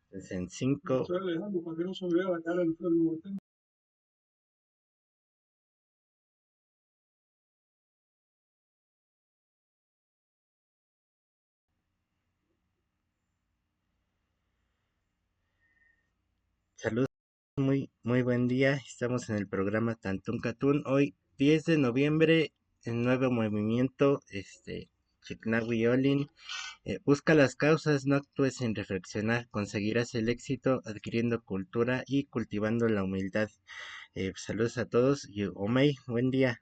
Pues en cinco. Saludos, muy buen día. Estamos en el programa Tantún Catún. Hoy, 10 de noviembre, el nuevo movimiento, Chicnahui Olin. Busca las causas, no actúes sin reflexionar. Conseguirás el éxito adquiriendo cultura y cultivando la humildad. Saludos a todos y Omei, buen día.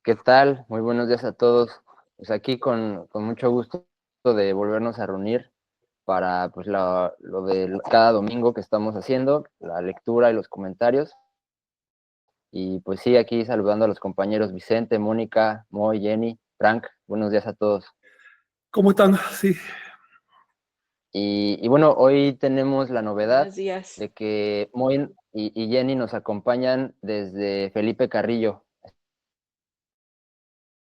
¿Qué tal? Muy buenos días a todos. Pues aquí con mucho gusto de volvernos a reunir para pues lo de cada domingo que estamos haciendo, la lectura y los comentarios. Y pues sí, aquí saludando a los compañeros Vicente, Mónica, Moy, Jenny, Frank. Buenos días a todos. ¿Cómo están? Sí. Y bueno, hoy tenemos la novedad Buenos días. de que Moy y Jenny nos acompañan desde Felipe Carrillo.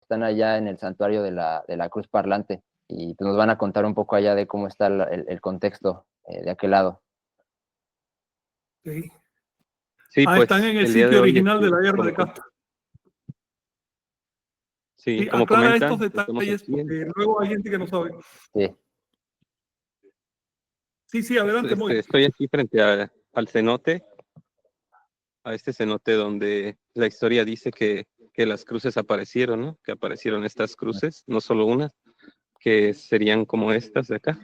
Están allá en el santuario de la Cruz Parlante y pues nos van a contar un poco allá de cómo está el contexto de aquel lado. Okay. Sí, pues están en el día sitio de hoy, original de la guerra de Castro. Sí, Sí, como aclara comentan, estos estamos detalles aquí porque luego hay gente que no sabe. Sí, adelante, Moy. estoy aquí frente al cenote, a este cenote donde la historia dice que las cruces aparecieron, ¿no? Que aparecieron estas cruces, no solo unas, que serían como estas de acá,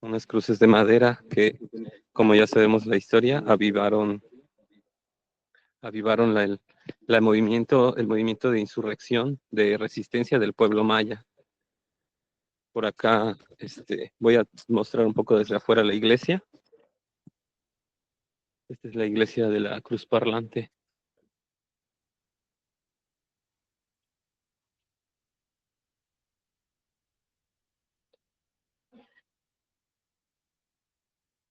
unas cruces de madera que, como ya sabemos la historia, avivaron el movimiento de insurrección, de resistencia del pueblo maya. Por acá voy a mostrar un poco desde afuera la iglesia. Esta es la iglesia de la Cruz Parlante.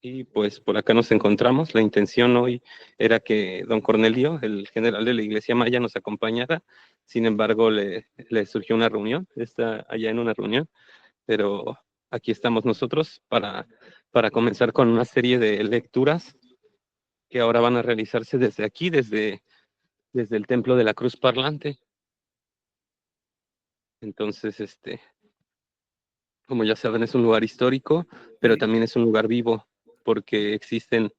Y pues por acá nos encontramos. La intención hoy era que don Cornelio, el general de la iglesia maya, nos acompañara. Sin embargo, le surgió una reunión, está allá en una reunión, pero aquí estamos nosotros para comenzar con una serie de lecturas que ahora van a realizarse desde aquí, desde el templo de la Cruz Parlante. Entonces, como ya saben, es un lugar histórico, pero también es un lugar vivo, porque existen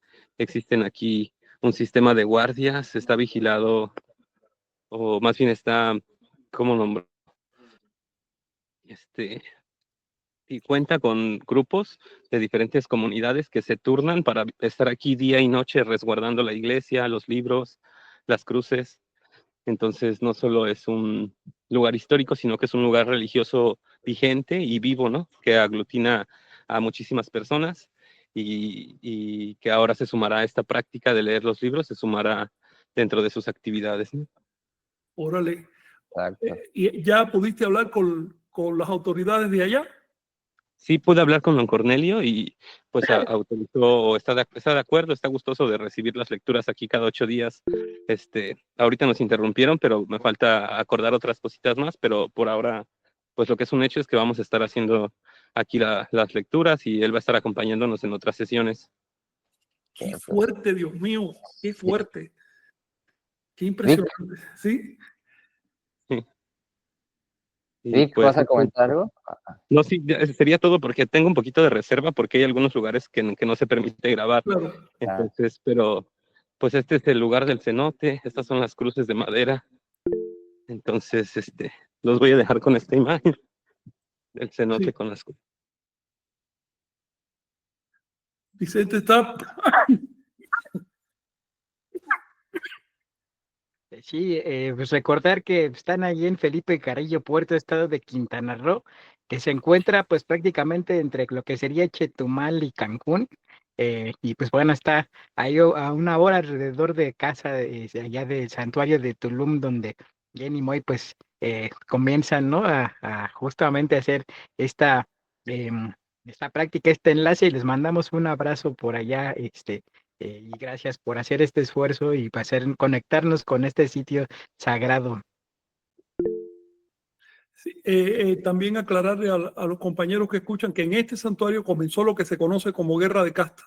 aquí un sistema de guardias, está vigilado, o más bien está, ¿cómo nombro? Y cuenta con grupos de diferentes comunidades que se turnan para estar aquí día y noche resguardando la iglesia, los libros, las cruces. Entonces, no solo es un lugar histórico, sino que es un lugar religioso vigente y vivo, ¿no? Que aglutina a muchísimas personas y que ahora se sumará a esta práctica de leer los libros, se sumará dentro de sus actividades, ¿no? Órale. ¿Y ya pudiste hablar con las autoridades de allá? Sí, pude hablar con don Cornelio y pues autorizó, está de acuerdo, está gustoso de recibir las lecturas aquí cada 8 días. Ahorita nos interrumpieron, pero me falta acordar otras cositas más, pero por ahora, pues lo que es un hecho es que vamos a estar haciendo aquí las lecturas y él va a estar acompañándonos en otras sesiones. Qué fuerte, Dios mío, qué fuerte. Qué impresionante, ¿sí? Sí, Pues, ¿vas a comentar algo? No, sí, sería todo porque tengo un poquito de reserva porque hay algunos lugares que no se permite grabar. Claro. Entonces, pero pues este es el lugar del cenote, estas son las cruces de madera. Entonces, los voy a dejar con esta imagen del cenote con las cruces. Vicente está... Sí, pues recordar que están allí en Felipe Carrillo Puerto, estado de Quintana Roo, que se encuentra pues prácticamente entre lo que sería Chetumal y Cancún, y pues bueno, está ahí a una hora alrededor de casa de allá del santuario de Tulum, donde Jenny y Moy pues comienzan, ¿no? A justamente hacer esta, esta práctica, este enlace, y les mandamos un abrazo por allá, y gracias por hacer este esfuerzo y para conectarnos con este sitio sagrado. Sí, también aclararle a los compañeros que escuchan que en este santuario comenzó lo que se conoce como guerra de castas,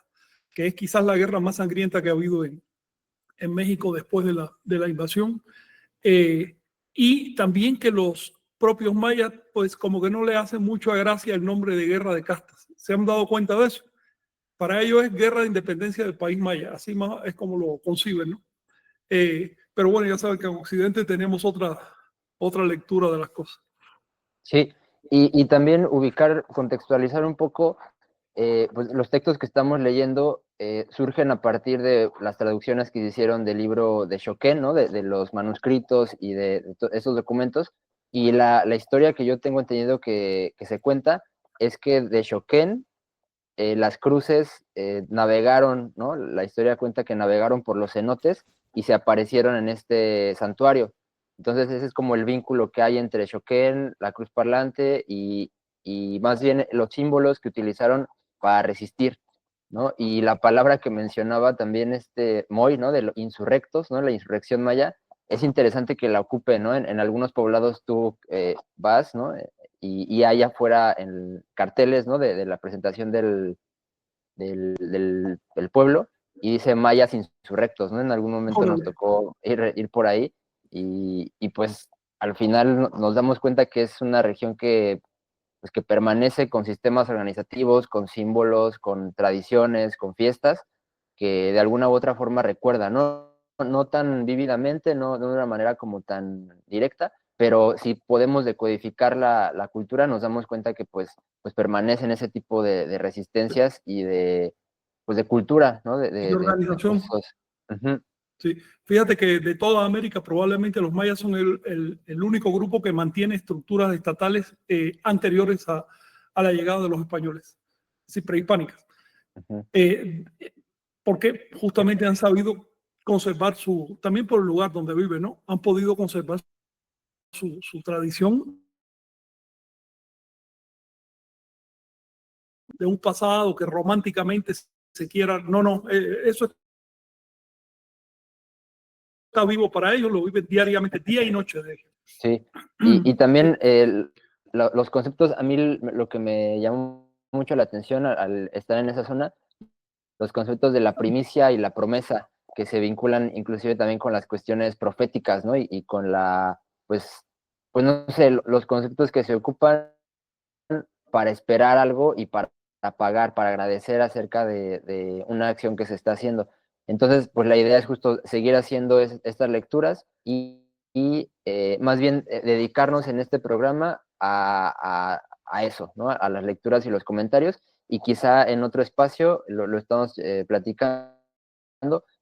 que es quizás la guerra más sangrienta que ha habido en México después de la invasión. Y también que los propios mayas, pues como que no le hacen mucho a gracia el nombre de guerra de castas. ¿Se han dado cuenta de eso? Para ellos es guerra de independencia del país maya, así más es como lo conciben, ¿no? Pero bueno, ya saben que en Occidente tenemos otra lectura de las cosas. Sí, y también ubicar, contextualizar un poco, pues los textos que estamos leyendo surgen a partir de las traducciones que se hicieron del libro de Shoken, ¿no? De los manuscritos y de esos documentos. Y la historia que yo tengo entendido que se cuenta es que de Shoken las cruces navegaron, ¿no? La historia cuenta que navegaron por los cenotes y se aparecieron en este santuario. Entonces ese es como el vínculo que hay entre Shoken, la cruz parlante y más bien los símbolos que utilizaron para resistir, ¿no? Y la palabra que mencionaba también Moy, ¿no? De los insurrectos, ¿no? La insurrección maya, es interesante que la ocupe, ¿no? En algunos poblados tú vas, ¿no? Y hay afuera en carteles, ¿no? De la presentación del pueblo y dice mayas insurrectos, ¿no? En algún momento nos tocó ir por ahí y pues al final nos damos cuenta que es una región pues que permanece con sistemas organizativos, con símbolos, con tradiciones, con fiestas, que de alguna u otra forma recuerda, no tan vívidamente, no de una manera como tan directa, pero si podemos decodificar la cultura, nos damos cuenta que pues permanecen ese tipo de resistencias y pues de cultura, ¿no? Y organización. Uh-huh. Sí, fíjate que de toda América probablemente los mayas son el único grupo que mantiene estructuras estatales anteriores a la llegada de los españoles, sí, prehispánicas. Uh-huh. Porque justamente han sabido conservar también por el lugar donde viven, ¿no? Han podido conservar su tradición de un pasado que románticamente se quiera. No, eso está vivo para ellos, lo viven diariamente, día y noche de ellos. Sí, y también los conceptos, a mí lo que me llamó mucho la atención al estar en esa zona, los conceptos de la primicia y la promesa, que se vinculan inclusive también con las cuestiones proféticas, ¿no? Y con pues no sé, los conceptos que se ocupan para esperar algo y para pagar, para agradecer acerca de una acción que se está haciendo. Entonces, pues la idea es justo seguir haciendo estas lecturas y más bien dedicarnos en este programa a eso, ¿no? A las lecturas y los comentarios, y quizá en otro espacio, lo estamos platicando,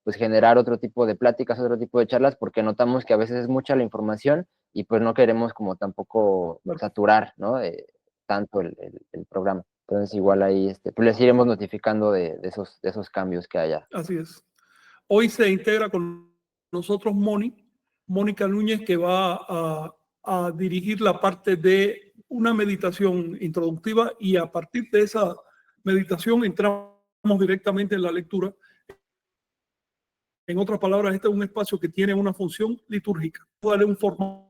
pues generar otro tipo de pláticas, otro tipo de charlas, porque notamos que a veces es mucha la información y pues no queremos como tampoco saturar, ¿no? Tanto el programa. Entonces igual ahí pues les iremos notificando de esos cambios que haya. Así es. Hoy se integra con nosotros Mónica Núñez, que va a dirigir la parte de una meditación introductiva, y a partir de esa meditación entramos directamente en la lectura. En otras palabras, este es un espacio que tiene una función litúrgica. Darle un formato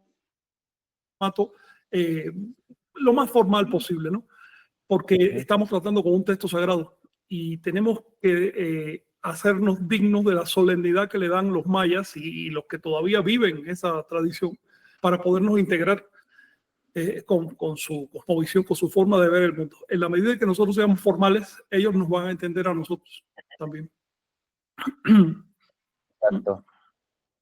lo más formal posible, ¿no? Porque estamos tratando con un texto sagrado y tenemos que hacernos dignos de la solemnidad que le dan los mayas y los que todavía viven esa tradición, para podernos integrar con su cosmovisión, con su forma de ver el mundo. En la medida que nosotros seamos formales, ellos nos van a entender a nosotros también. Exacto.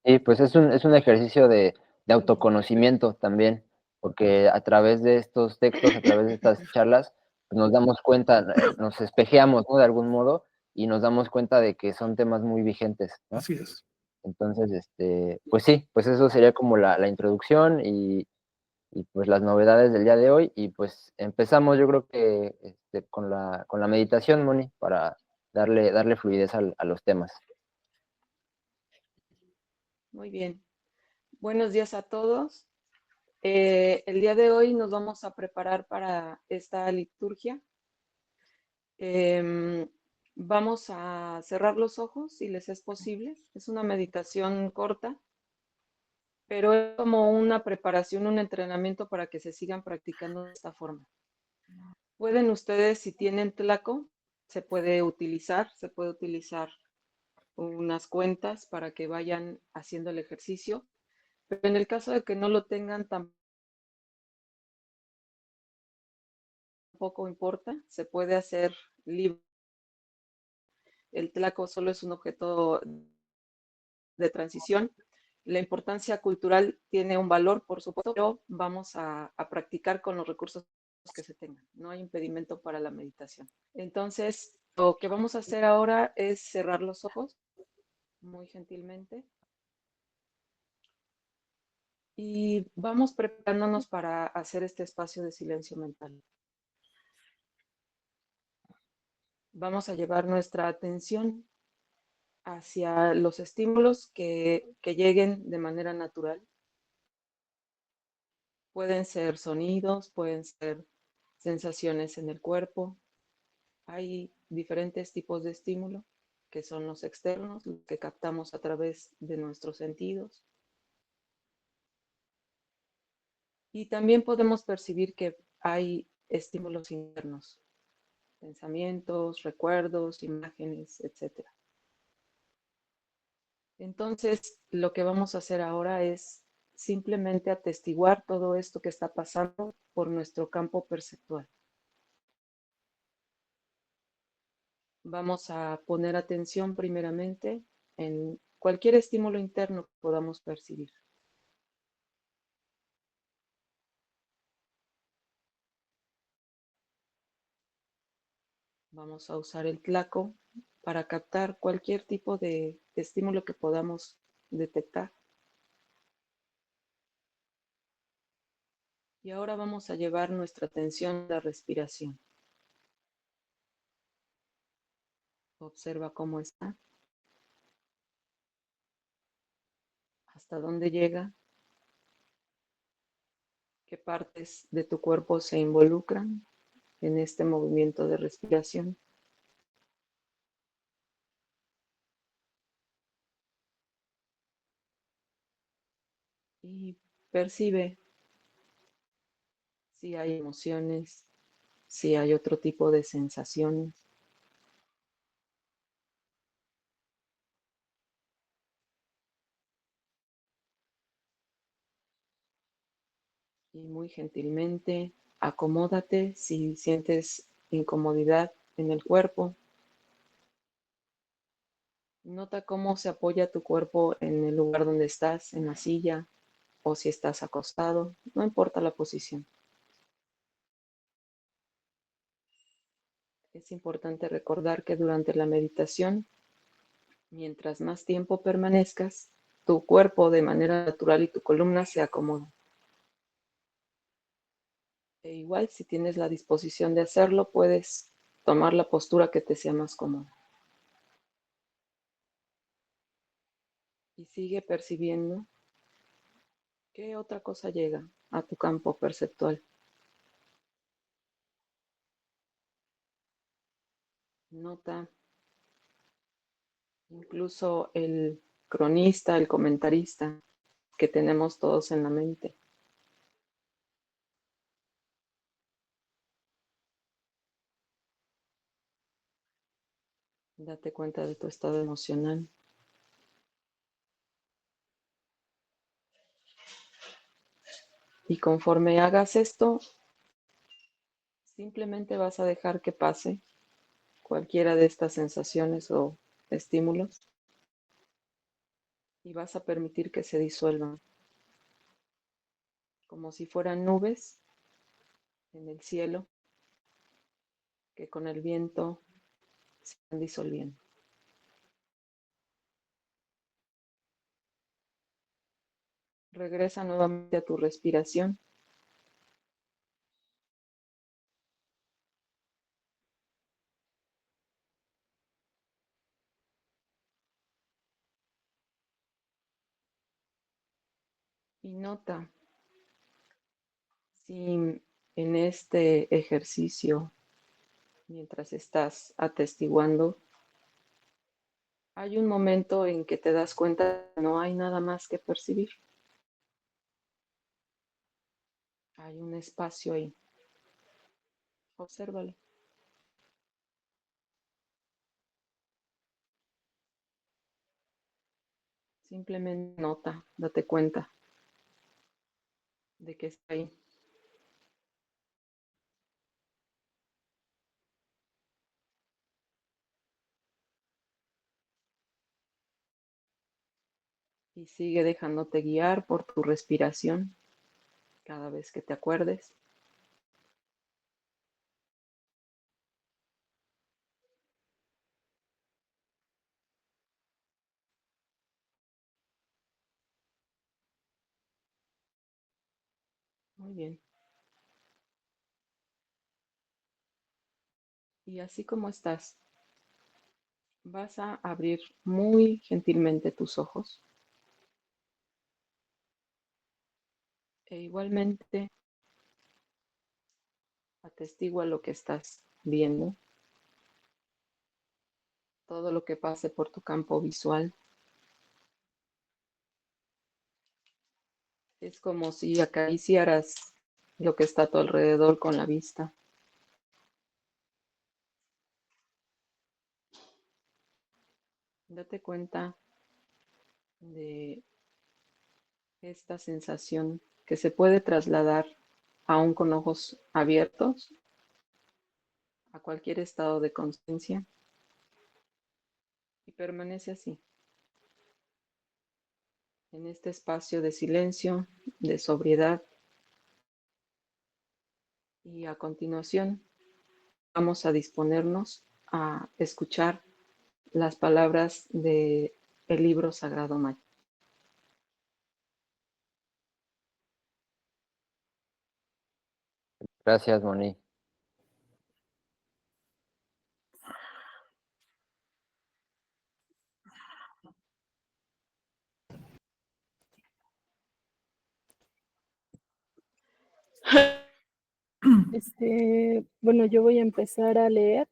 Y pues es un ejercicio de autoconocimiento también, porque a través de estos textos, a través de estas charlas, pues nos damos cuenta, nos espejeamos, ¿no? De algún modo, y nos damos cuenta de que son temas muy vigentes, ¿no? Así es. Entonces, pues sí, pues eso sería como la introducción y pues las novedades del día de hoy, y pues empezamos yo creo que con la meditación, Moni, para darle fluidez a los temas. Muy bien. Buenos días a todos. El día de hoy nos vamos a preparar para esta liturgia. Vamos a cerrar los ojos si les es posible. Es una meditación corta. pero es como una preparación, un entrenamiento para que se sigan practicando de esta forma. Pueden ustedes, si tienen tlaco, se puede utilizar unas cuentas para que vayan haciendo el ejercicio, pero en el caso de que no lo tengan, tampoco importa, se puede hacer libre. El tlaco solo es un objeto de transición. La importancia cultural tiene un valor, por supuesto, pero vamos a practicar con los recursos que se tengan. No hay impedimento para la meditación. Entonces, lo que vamos a hacer ahora es cerrar los ojos muy gentilmente y vamos preparándonos para hacer este espacio de silencio mental. Vamos a llevar nuestra atención hacia los estímulos que lleguen de manera natural. Pueden ser sonidos, pueden ser sensaciones en el cuerpo. Hay diferentes tipos de estímulo que son los externos, los que captamos a través de nuestros sentidos. Y también podemos percibir que hay estímulos internos, pensamientos, recuerdos, imágenes, etc. Entonces, lo que vamos a hacer ahora es simplemente atestiguar todo esto que está pasando por nuestro campo perceptual. Vamos a poner atención primeramente en cualquier estímulo interno que podamos percibir. Vamos a usar el tlaco para captar cualquier tipo de estímulo que podamos detectar. Y ahora vamos a llevar nuestra atención a la respiración. Observa cómo está, hasta dónde llega, qué partes de tu cuerpo se involucran en este movimiento de respiración. Y percibe si hay emociones, si hay otro tipo de sensaciones. Y muy gentilmente acomódate si sientes incomodidad en el cuerpo. Nota cómo se apoya tu cuerpo en el lugar donde estás, en la silla o si estás acostado, no importa la posición. Es importante recordar que durante la meditación, mientras más tiempo permanezcas, tu cuerpo de manera natural y tu columna se acomodan. E igual, si tienes la disposición de hacerlo, puedes tomar la postura que te sea más cómoda. Y sigue percibiendo qué otra cosa llega a tu campo perceptual. Nota incluso el cronista, el comentarista que tenemos todos en la mente. Date cuenta de tu estado emocional. Y conforme hagas esto, simplemente vas a dejar que pase cualquiera de estas sensaciones o estímulos y vas a permitir que se disuelvan, como si fueran nubes en el cielo que con el viento se van disolviendo. Regresa nuevamente a tu respiración. Y nota si en este ejercicio, mientras estás atestiguando, hay un momento en que te das cuenta que no hay nada más que percibir. Hay un espacio ahí. Obsérvalo. Simplemente nota, date cuenta de que está ahí. Y sigue dejándote guiar por tu respiración cada vez que te acuerdes. Muy bien. Y así como estás, vas a abrir muy gentilmente tus ojos. E igualmente atestigua lo que estás viendo, todo lo que pase por tu campo visual. Es como si acariciaras lo que está a tu alrededor con la vista. Date cuenta de esta sensación que se puede trasladar aún con ojos abiertos a cualquier estado de conciencia y permanece así, en este espacio de silencio, de sobriedad. Y a continuación vamos a disponernos a escuchar las palabras de el libro sagrado maya. Gracias, Moni. Bueno, yo voy a empezar a leer.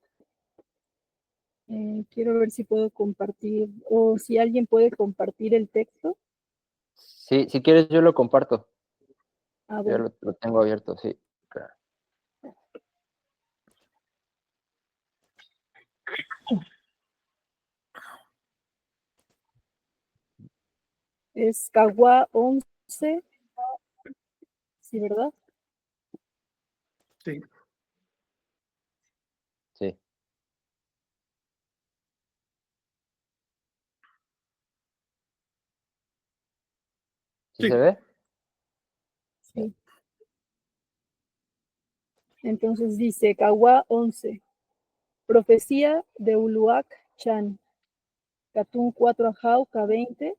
Quiero ver si puedo compartir o si alguien puede compartir el texto. Sí, si quieres yo lo comparto. Ah, Ya bueno. lo tengo abierto, sí. Claro. Es Cagua 11, ¿sí, verdad? Sí. Sí. ¿Sí Sí. se ve? Sí. Entonces dice Cagua 11, profecía de Uluak Chan, Catún 4 Ajau K20.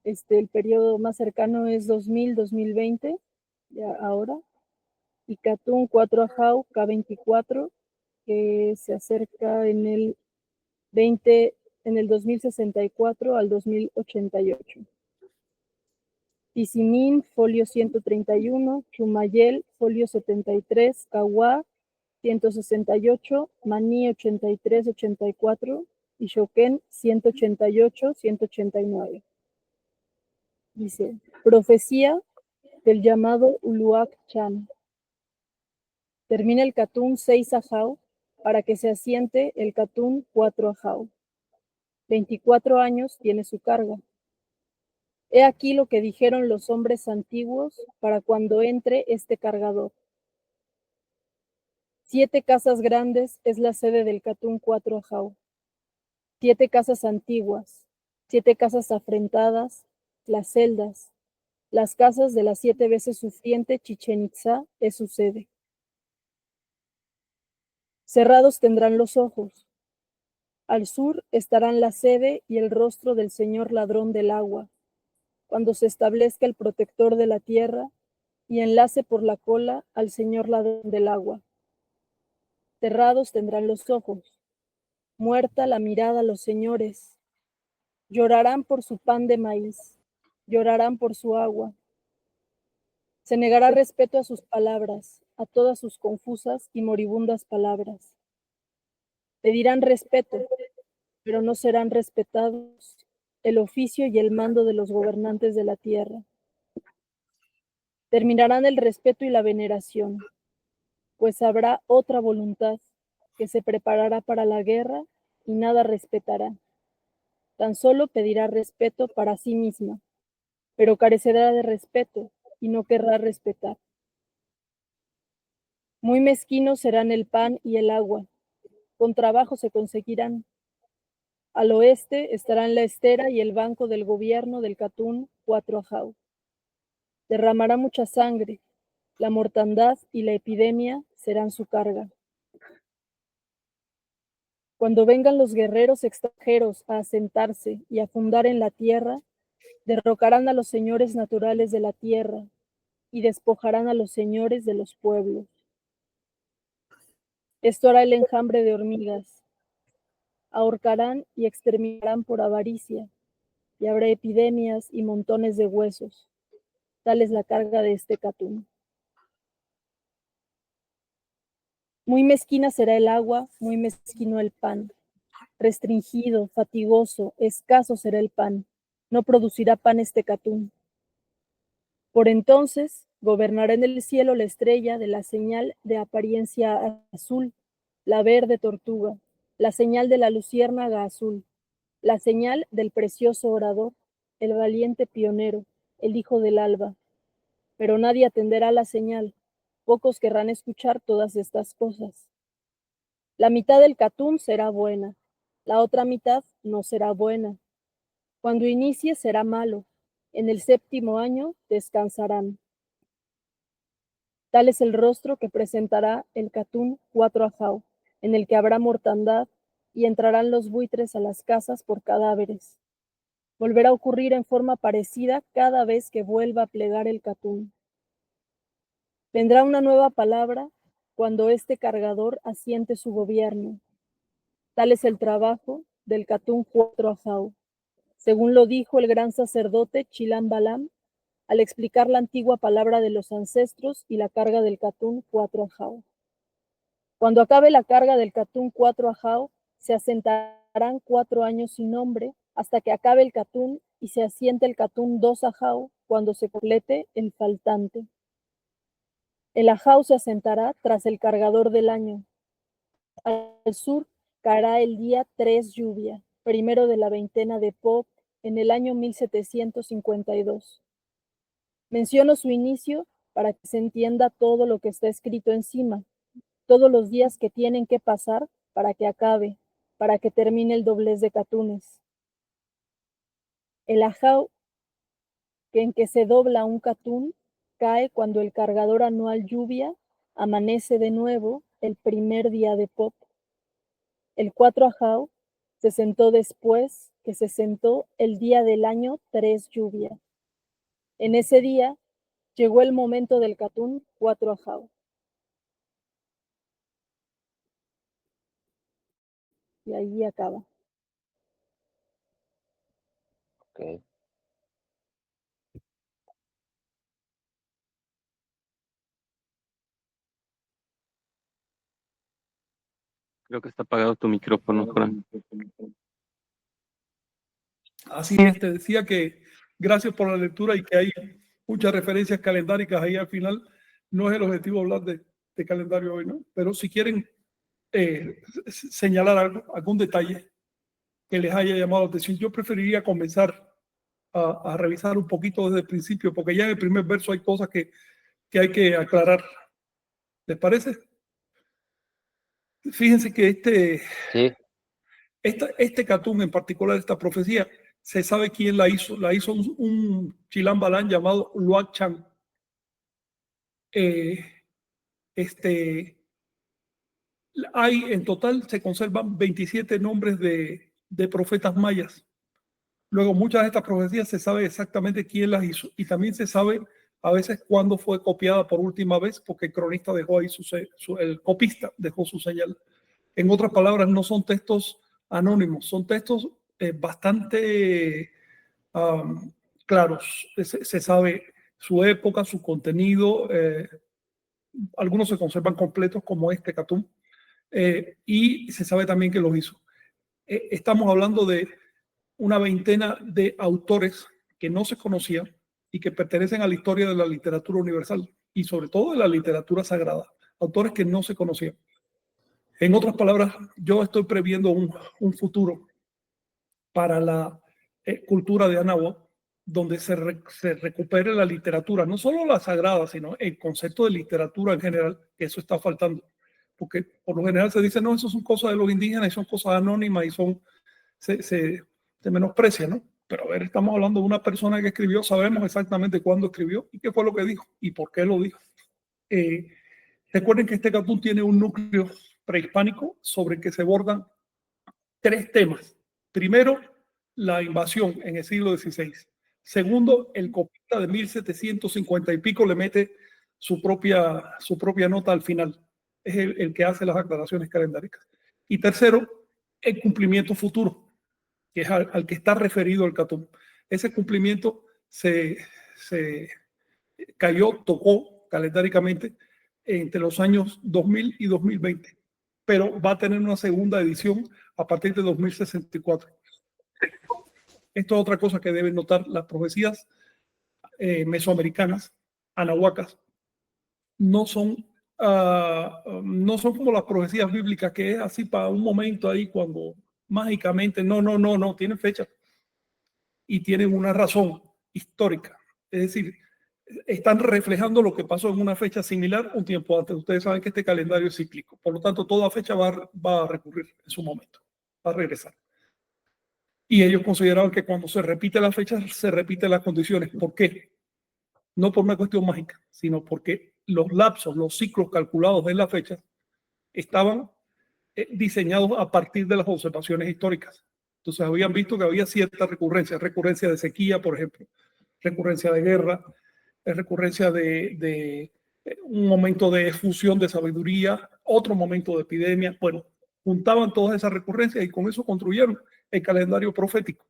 El periodo más cercano es 2000-2020, ya ahora. Y Catún 4 Ajau K24, que se acerca en el 2064 al 2088. Tizimín, folio 131, Chumayel, folio 73, Caguá, 168, Maní 83-84 y Xoquén 188-189. Dice, profecía del llamado Uluak Chan. Termina el Catún 6 Ajau para que se asiente el Catún 4 Ajau. 24 años tiene su carga. He aquí lo que dijeron los hombres antiguos para cuando entre este cargador. 7 casas grandes es la sede del Catún 4 Ajau. 7 casas antiguas, 7 casas afrentadas, las celdas, las casas de las 7 veces sufriente Chichen Itzá es su sede. Cerrados tendrán los ojos. Al sur estarán la sede y el rostro del Señor ladrón del agua, cuando se establezca el protector de la tierra y enlace por la cola al Señor ladrón del agua. Cerrados tendrán los ojos, muerta la mirada los señores. Llorarán por su pan de maíz, llorarán por su agua. Se negará respeto a sus palabras, a todas sus confusas y moribundas palabras. Pedirán respeto, pero no serán respetados el oficio y el mando de los gobernantes de la tierra. Terminarán el respeto y la veneración, pues habrá otra voluntad que se preparará para la guerra y nada respetará. Tan solo pedirá respeto para sí misma, pero carecerá de respeto y no querrá respetar. Muy mezquinos serán el pan y el agua, con trabajo se conseguirán. Al oeste estarán la estera y el banco del gobierno del Catún Cuatro-Ajau. Derramará mucha sangre, la mortandad y la epidemia serán su carga. Cuando vengan los guerreros extranjeros a asentarse y a fundar en la tierra, derrocarán a los señores naturales de la tierra y despojarán a los señores de los pueblos. Esto hará el enjambre de hormigas. Ahorcarán y exterminarán por avaricia, y habrá epidemias y montones de huesos. Tal es la carga de este Catún. Muy mezquina será el agua, muy mezquino el pan. Restringido, fatigoso, escaso será el pan. No producirá pan este Catún. Por entonces gobernará en el cielo la estrella de la señal de apariencia azul, la verde tortuga, la señal de la luciérnaga azul, la señal del precioso orador, el valiente pionero, el hijo del alba. Pero nadie atenderá a la señal, pocos querrán escuchar todas estas cosas. La mitad del Catún será buena, la otra mitad no será buena. Cuando inicie será malo, en el 7º año descansarán. Tal es el rostro que presentará el Catún Cuatro-Ajau, en el que habrá mortandad y entrarán los buitres a las casas por cadáveres. Volverá a ocurrir en forma parecida cada vez que vuelva a plegar el Catún. Vendrá una nueva palabra cuando este cargador asiente su gobierno. Tal es el trabajo del Catún Cuatro-Ajau, según lo dijo el gran sacerdote Chilam Balam al explicar la antigua palabra de los ancestros y la carga del Catún Cuatro-Ajau. Cuando acabe la carga del Catún Cuatro-Ajau, se asentarán 4 años sin nombre hasta que acabe el Catún y se asiente el Catún Dos-Ajau cuando se complete el faltante. El Ajau se asentará tras el cargador del año. Al sur caerá el día 3 lluvia, primero de la veintena de Pop, en el año 1752. Menciono su inicio para que se entienda todo lo que está escrito encima, todos los días que tienen que pasar para que acabe, para que termine el doblez de Catunes. El Ajau en que se dobla un Catún cae cuando el cargador anual lluvia amanece de nuevo el primer día de Pop. El Cuatro-Ajau se sentó después que se sentó el día del año 3 lluvia. En ese día llegó el momento del Catún Cuatro-Ajau. Y ahí acaba. Ok. Creo que está apagado tu micrófono, Fran. Así es, te decía que gracias por la lectura y que hay muchas referencias calendáricas ahí al final. No es el objetivo hablar de calendario hoy, ¿no? Pero si quieren señalar algún detalle que les haya llamado la atención, yo preferiría comenzar a revisar un poquito desde el principio, porque ya en el primer verso hay cosas que hay que aclarar. ¿Les parece? Fíjense que Sí, este Catún en particular, esta profecía, se sabe quién la hizo. La hizo un Chilam Balam llamado Luak Chan. Hay en total, se conservan 27 nombres de profetas mayas. Luego, muchas de estas profecías se sabe exactamente quién las hizo y también se sabe a veces cuándo fue copiada por última vez, porque el cronista dejó ahí el copista dejó su señal. En otras palabras, no son textos anónimos, son textos bastante claros. Se sabe su época, su contenido. Algunos se conservan completos, como este Catún, y se sabe también que los hizo. Estamos hablando de una veintena de autores que no se conocían, y que pertenecen a la historia de la literatura universal y sobre todo de la literatura sagrada, autores que no se conocían. En otras palabras, yo estoy previendo un futuro para la cultura de Anáhuac, donde se recupere la literatura, no solo la sagrada, sino el concepto de literatura en general, que eso está faltando. Porque por lo general se dice, no, eso son cosas de los indígenas y son cosas anónimas y se menosprecia, ¿no? Pero a ver, estamos hablando de una persona que escribió, sabemos exactamente cuándo escribió y qué fue lo que dijo y por qué lo dijo. Recuerden que este catún tiene un núcleo prehispánico sobre el que se bordan 3 temas. Primero, la invasión en el siglo XVI. Segundo, el copista de 1750 y pico le mete su propia nota al final. Es el que hace las aclaraciones calendáricas. Y tercero, el cumplimiento futuro, que es al que está referido el catún. Ese cumplimiento se tocó calendáricamente entre los años 2000 y 2020, pero va a tener una segunda edición a partir de 2064. Esto es otra cosa que deben notar: las profecías mesoamericanas, anahuacas, no son como las profecías bíblicas, que es así para un momento ahí cuando mágicamente, no, tienen fecha y tienen una razón histórica. Es decir, están reflejando lo que pasó en una fecha similar un tiempo antes. Ustedes saben que este calendario es cíclico, por lo tanto toda fecha va a recurrir en su momento, va a regresar. Y ellos consideraban que cuando se repite la fecha, se repiten las condiciones. ¿Por qué? No por una cuestión mágica, sino porque los lapsos, los ciclos calculados de la fecha estaban diseñados a partir de las observaciones históricas. Entonces habían visto que había cierta recurrencia de sequía, por ejemplo, recurrencia de guerra, recurrencia de un momento de efusión de sabiduría, otro momento de epidemia. Bueno, juntaban todas esas recurrencias y con eso construyeron el calendario profético.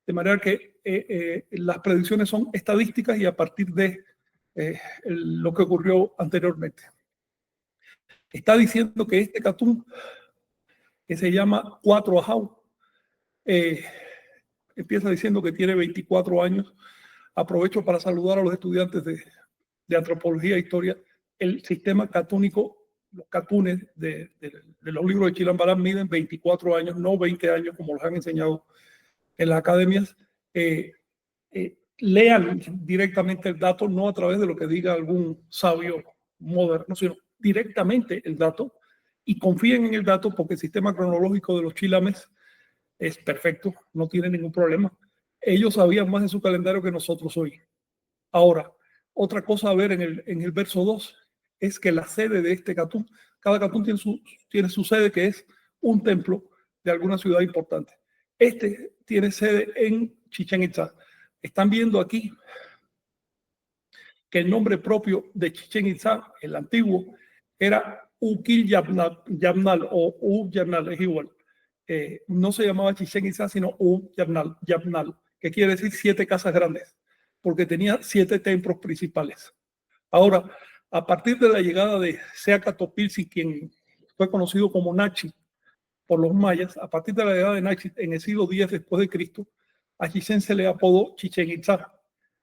De manera que las predicciones son estadísticas y a partir de lo que ocurrió anteriormente. Está diciendo que este catún, que se llama Cuatro Ajau, empieza diciendo que tiene 24 años. Aprovecho para saludar a los estudiantes de antropología e historia. El sistema catúnico, los catunes de los libros de Chilam Balam miden 24 años, no 20 años como los han enseñado en las academias. Lean directamente el dato, no a través de lo que diga algún sabio moderno, sino directamente el dato, y confíen en el dato, porque el sistema cronológico de los chilames es perfecto, no tiene ningún problema. Ellos sabían más de su calendario que nosotros hoy. Ahora, otra cosa a ver en el verso 2 es que la sede de este catún, cada catún tiene su sede, que es un templo de alguna ciudad importante. Este tiene sede en Chichén Itzá. Están viendo aquí que el nombre propio de Chichén Itzá, el antiguo, era Uquil Yabnal o U-Yabnal, es igual. No se llamaba Chichén Itzá, sino Yabnal, que quiere decir 7 casas grandes, porque tenía 7 templos principales. Ahora, a partir de la llegada de Seacatopilsi, quien fue conocido como Nachi por los mayas, a partir de la llegada de Nachi en el siglo X después de Cristo, a Chichén se le apodó Chichén Itzá.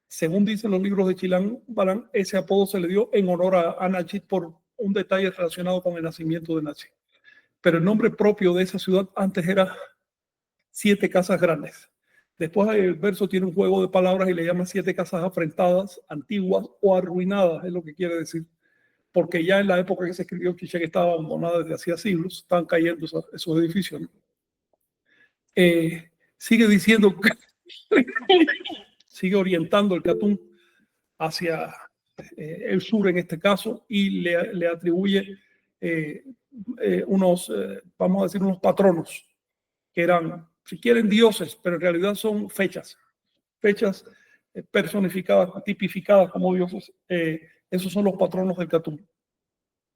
Según dicen los libros de Chilam Balam, ese apodo se le dio en honor a Nachi por un detalle relacionado con el nacimiento de Nachi. Pero el nombre propio de esa ciudad antes era 7 casas grandes. Después el verso tiene un juego de palabras y le llama 7 casas afrentadas, antiguas o arruinadas, es lo que quiere decir. Porque ya en la época que se escribió Chichén estaba abandonada desde hacía siglos, estaban cayendo esos edificios, ¿no? Sigue diciendo que sigue orientando el catún hacia el sur en este caso, y le atribuye unos patronos que eran, si quieren, dioses, pero en realidad son fechas personificadas, tipificadas como dioses. Esos son los patronos del catún.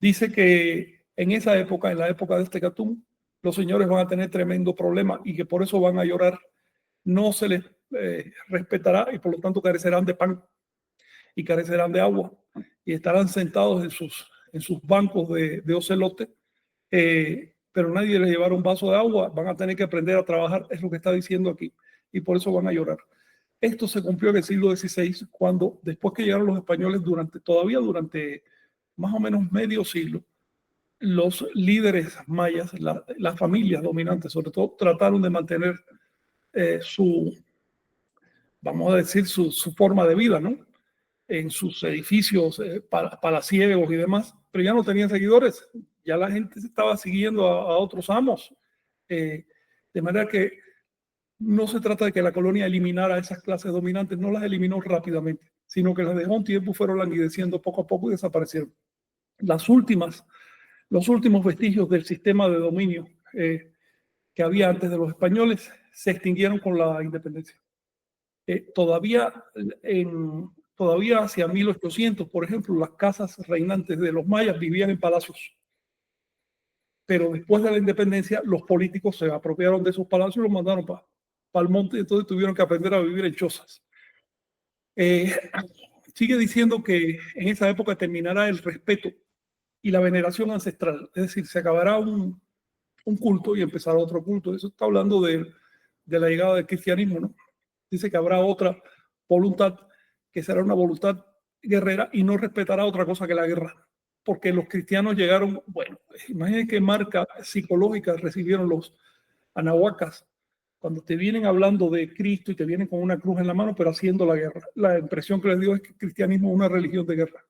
Dice que en esa época, en la época de este catún, los señores van a tener tremendo problema y que por eso van a llorar. No se les respetará y por lo tanto carecerán de pan y carecerán de agua y estarán sentados en sus bancos de ocelote, pero nadie les llevará un vaso de agua. Van a tener que aprender a trabajar, es lo que está diciendo aquí, y por eso van a llorar. Esto se cumplió en el siglo XVI, cuando después que llegaron los españoles, durante más o menos medio siglo, los líderes mayas, las familias dominantes sobre todo, trataron de mantener vamos a decir, su forma de vida, ¿no? En sus edificios palaciegos y demás, pero ya no tenían seguidores, ya la gente se estaba siguiendo a otros amos, de manera que no se trata de que la colonia eliminara a esas clases dominantes, no las eliminó rápidamente, sino que las dejó un tiempo, fueron languideciendo poco a poco y desaparecieron. Los últimos vestigios del sistema de dominio que había antes de los españoles se extinguieron con la independencia. Todavía hacia 1800, por ejemplo, las casas reinantes de los mayas vivían en palacios. Pero después de la independencia, los políticos se apropiaron de esos palacios y los mandaron para el monte, y entonces tuvieron que aprender a vivir en chozas. Sigue diciendo que en esa época terminará el respeto y la veneración ancestral, es decir, se acabará un culto y empezará otro culto. Eso está hablando de la llegada del cristianismo, ¿no? Dice que habrá otra voluntad, que será una voluntad guerrera y no respetará otra cosa que la guerra. Porque los cristianos llegaron, bueno, imagínense qué marca psicológica recibieron los anahuacas cuando te vienen hablando de Cristo y te vienen con una cruz en la mano, pero haciendo la guerra. La impresión que les dio es que el cristianismo es una religión de guerra.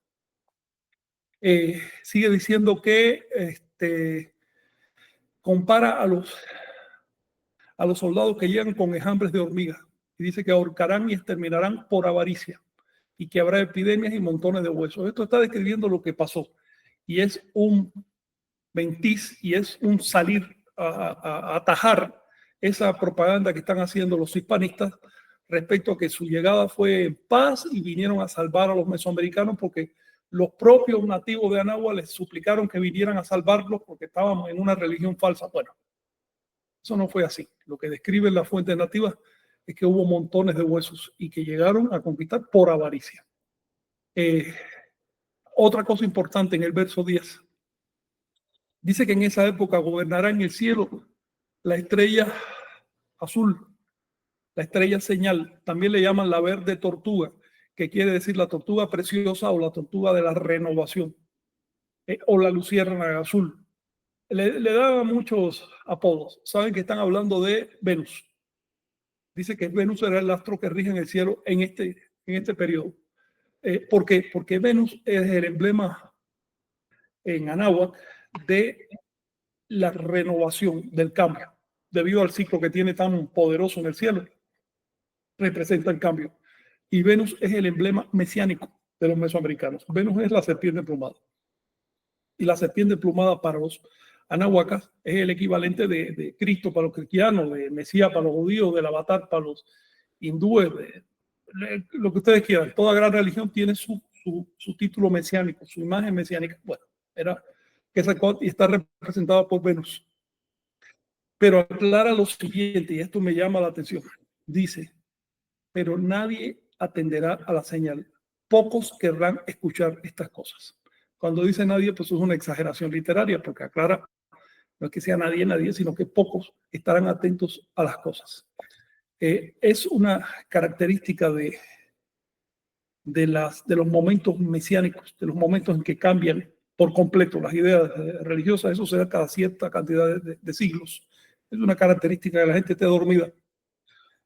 Sigue diciendo que compara a los soldados que llegan con enjambres de hormigas y dice que ahorcarán y exterminarán por avaricia y que habrá epidemias y montones de huesos. Esto está describiendo lo que pasó y es un mentiz y es un salir a atajar esa propaganda que están haciendo los hispanistas respecto a que su llegada fue en paz y vinieron a salvar a los mesoamericanos porque los propios nativos de Anáhuac les suplicaron que vinieran a salvarlos porque estábamos en una religión falsa. Bueno, eso no fue así. Lo que describen las fuentes nativas es que hubo montones de huesos y que llegaron a conquistar por avaricia. Otra cosa importante en el verso 10. Dice que en esa época gobernará en el cielo la estrella azul, la estrella señal. También le llaman la verde tortuga, que quiere decir la tortuga preciosa o la tortuga de la renovación, o la luciérnaga azul. Le daban muchos apodos. Saben que están hablando de Venus. Dice que Venus era el astro que rige en el cielo en este periodo. ¿Por qué? Porque Venus es el emblema en Anáhuac de la renovación, del cambio. Debido al ciclo que tiene tan poderoso en el cielo, representa el cambio. Y Venus es el emblema mesiánico de los mesoamericanos. Venus es la serpiente emplumada. Y la serpiente emplumada para los anahuacas es el equivalente de Cristo para los cristianos, de Mesías para los judíos, del Avatar para los hindúes, lo que ustedes quieran. Toda gran religión tiene su título mesiánico, su imagen mesiánica. Bueno, era que está representada por Venus. Pero aclara lo siguiente, y esto me llama la atención. Dice, pero nadie atenderá a la señal. Pocos querrán escuchar estas cosas. Cuando dice nadie, pues es una exageración literaria, porque aclara, no es que sea nadie, sino que pocos estarán atentos a las cosas. Es una característica de los momentos mesiánicos, de los momentos en que cambian por completo las ideas religiosas. Eso se da cada cierta cantidad de siglos. Es una característica que la gente esté dormida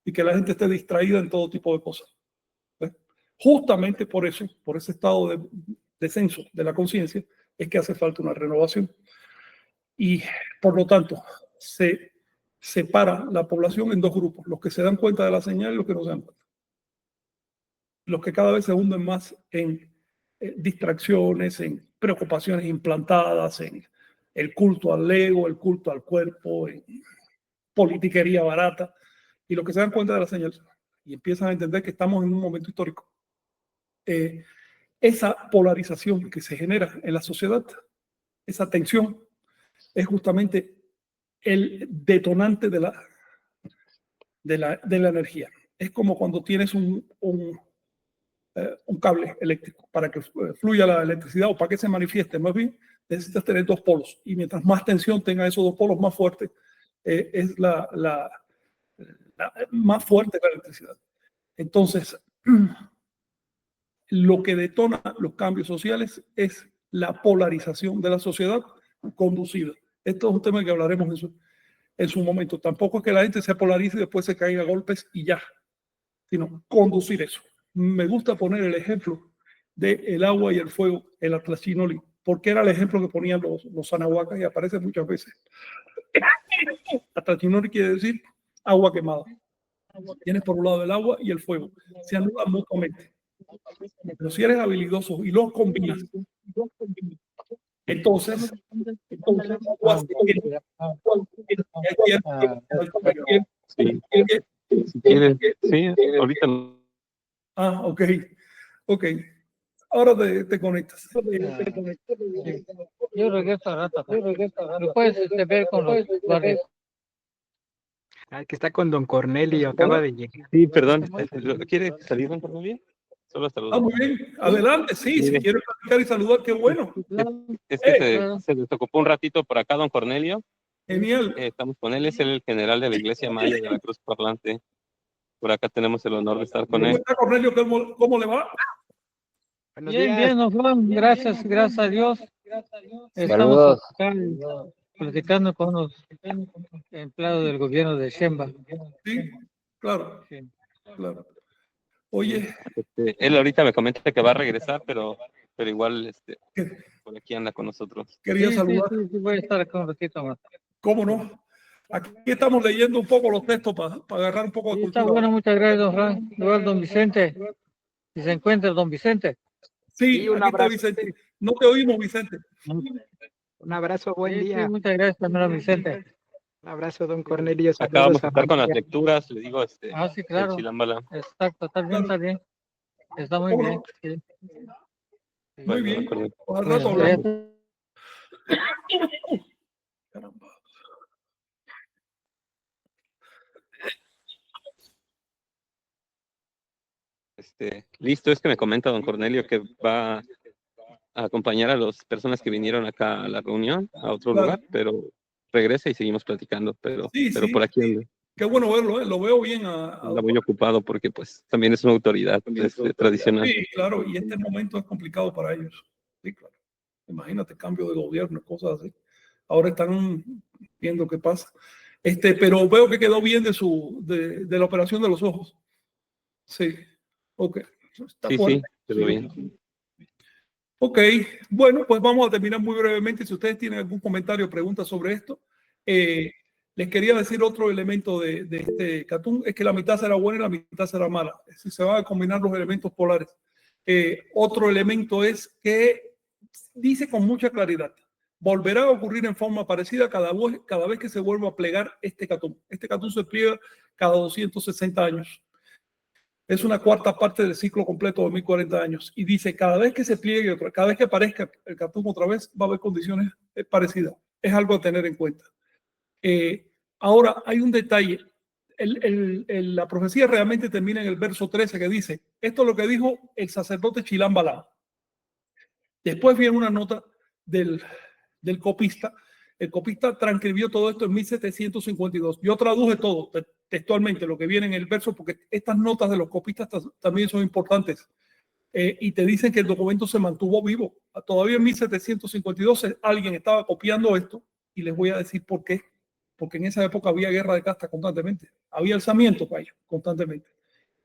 y que la gente esté distraída en todo tipo de cosas. Justamente por eso, por ese estado de descenso de la conciencia, es que hace falta una renovación. Y por lo tanto, se separa la población en dos grupos, los que se dan cuenta de la señal y los que no se dan cuenta. Los que cada vez se hunden más en distracciones, en preocupaciones implantadas, en el culto al ego, el culto al cuerpo, en politiquería barata, y los que se dan cuenta de la señal y empiezan a entender que estamos en un momento histórico. Esa polarización que se genera en la sociedad, esa tensión, es justamente el detonante de la energía. Es como cuando tienes un cable eléctrico para que fluya la electricidad o para que se manifieste. Más bien, necesitas tener dos polos. Y mientras más tensión tenga esos dos polos, más fuerte es más fuerte la electricidad. Entonces, lo que detona los cambios sociales es la polarización de la sociedad conducida. Esto es un tema que hablaremos en su momento. Tampoco es que la gente se polarice y después se caiga a golpes y ya, sino conducir eso. Me gusta poner el ejemplo del agua y el fuego, el Atlachinoli, porque era el ejemplo que ponían los anahuacas y aparece muchas veces. Atlachinoli quiere decir agua quemada. Tienes por un lado el agua y el fuego. Se anulan mutuamente. Pero si eres habilidoso y los combinas, entonces Sí, si quieres, sí, ahorita no. ok. Ahora te conectas. Yo regreso a rato. Lo puedes ver con los guardias. Que está con don Cornelio, acaba de llegar. Sí, perdón. ¿Quiere salir, don Cornelio? Solo saludar. Muy bien. Adelante, sí, si quieres platicar y saludar, qué bueno. Es que se desocupó un ratito por acá, don Cornelio. Genial. Estamos con él, es el general de la Iglesia Maya de la Cruz Parlante. Por acá tenemos el honor de estar con ¿Cómo él. está, Cornelio? ¿Cómo le va? Buenos Bien, días. bien, don Juan, gracias a Dios. Estamos Saludos. acá platicando con los empleados del gobierno de Shemba. Sí, claro, Sí. claro. Oye, Él ahorita me comenta que va a regresar, pero igual ¿qué? por aquí anda con nosotros. Quería saludar. Sí, voy a estar acá un ratito más. ¿Cómo no? Aquí estamos leyendo un poco los textos para agarrar un poco de Sí, está cultura. bueno, muchas gracias, don Juan. Igual, don Vicente. Si se encuentra don Vicente. Sí, un aquí está abrazo. Vicente. No te oímos, Vicente. Un abrazo, buen Sí, día. muchas gracias también a Vicente. Un abrazo, don Cornelio. Acá vamos a Saludos estar con las familia. lecturas, le digo, Sí, el claro. Chilambala. Exacto, está bien, está bien. Está muy ¿Cómo bien. no? Sí. Muy Bueno, bien. de acuerdo. Al Bueno, rato hablamos. Caramba. Listo, es que me comenta don Cornelio que va a acompañar a las personas que vinieron acá a la reunión, a otro Claro. lugar, pero regresa y seguimos platicando, pero Sí, por aquí ando. Qué bueno verlo, ¿eh? Lo veo bien. Anda muy ocupado porque pues también es una autoridad tradicional. Sí, claro, y este momento es complicado para ellos. Sí, claro. Imagínate, cambio de gobierno, cosas así. Ahora están viendo qué pasa. Pero veo que quedó bien de la operación de los ojos. Sí, ok. Está Sí, fuerte. quedó bien. Ok, bueno, pues vamos a terminar muy brevemente. Si ustedes tienen algún comentario o pregunta sobre esto, les quería decir otro elemento de este cartoon, es que la mitad será buena y la mitad será mala. Es decir, se van a combinar los elementos polares. Otro elemento es que dice con mucha claridad, volverá a ocurrir en forma parecida cada vez que se vuelva a plegar este cartoon. Este cartoon se pliega cada 260 años. Es una cuarta parte del ciclo completo de 1040 años. Y dice, cada vez que se pliegue, cada vez que aparezca el cartoon otra vez, va a haber condiciones parecidas. Es algo a tener en cuenta. Ahora, hay un detalle. La profecía realmente termina en el verso 13 que dice, esto es lo que dijo el sacerdote Chilán Balán. Después viene una nota del copista. El copista transcribió todo esto en 1752. Yo traduje todo textualmente, lo que viene en el verso, porque estas notas de los copistas también son importantes. Y te dicen que el documento se mantuvo vivo. Todavía en 1752 alguien estaba copiando esto, y les voy a decir por qué. Porque en esa época había guerra de casta constantemente. Había alzamiento para ellos constantemente.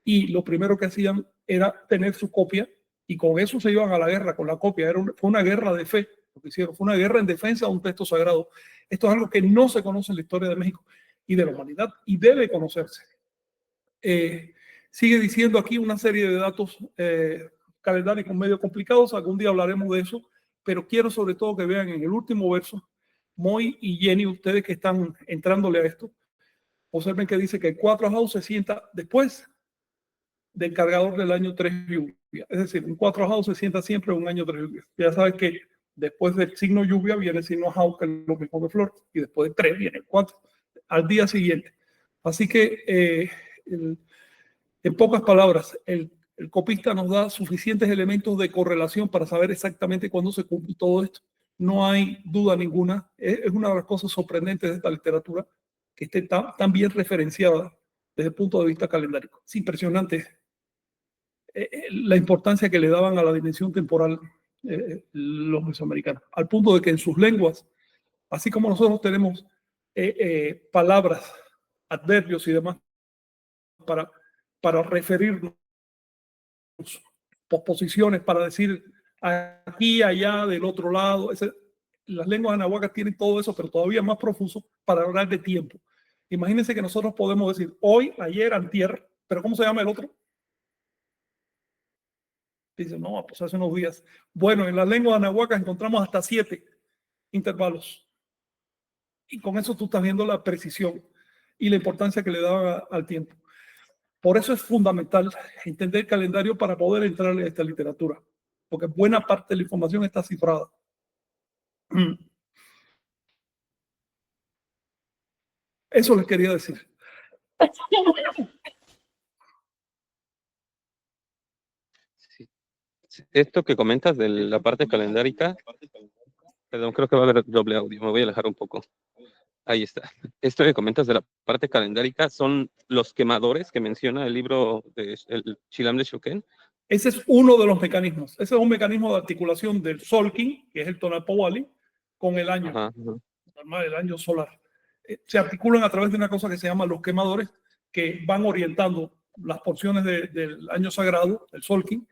Y lo primero que hacían era tener su copia, y con eso se iban a la guerra, con la copia. Fue una guerra de fe. Lo que hicieron fue una guerra en defensa de un texto sagrado. Esto es algo que no se conoce en la historia de México y de la humanidad, y debe conocerse. Sigue diciendo aquí una serie de datos calendáricos medio complicados. Algún día hablaremos de eso, pero quiero sobre todo que vean en el último verso, Moy y Jenny, ustedes que están entrándole a esto, observen que dice que el 4 house se sienta después del cargador del año 3 lluvia. Es decir, un 4 house se sienta siempre un año 3 lluvia. Ya sabes que después del signo lluvia viene el signo house, que es lo mismo que flor, y después de 3 viene el 4 al día siguiente. Así que en pocas palabras, el copista nos da suficientes elementos de correlación para saber exactamente cuándo se cumple todo esto. No hay duda ninguna. Es una de las cosas sorprendentes de esta literatura, que esté tan bien referenciada desde el punto de vista calendárico. Es impresionante la importancia que le daban a la dimensión temporal los mesoamericanos, al punto de que en sus lenguas, así como nosotros tenemos palabras, adverbios y demás para referirnos, posposiciones, para decir aquí, allá, del otro lado. Las lenguas anahuacas tienen todo eso, pero todavía más profuso para hablar de tiempo. Imagínense que nosotros podemos decir hoy, ayer, antier, pero ¿cómo se llama el otro? Dice, no, pues hace unos días. Bueno, en las lenguas anahuacas encontramos hasta 7 intervalos. Y con eso tú estás viendo la precisión y la importancia que le daban al tiempo. Por eso es fundamental entender el calendario para poder entrar en esta literatura, porque buena parte de la información está cifrada. Eso les quería decir. Sí. Esto que comentas de la parte calendárica, perdón, creo que va a haber doble audio, me voy a alejar un poco. Ahí está. Esto que comentas de la parte calendárica son los quemadores que menciona el libro de el Chilam de Shoken. Ese es uno de los mecanismos. Ese es un mecanismo de articulación del Solkin, que es el Tonalpowali, con el año, normal, el año solar. Se articulan a través de una cosa que se llama los quemadores, que van orientando las porciones del año sagrado, el Solkin,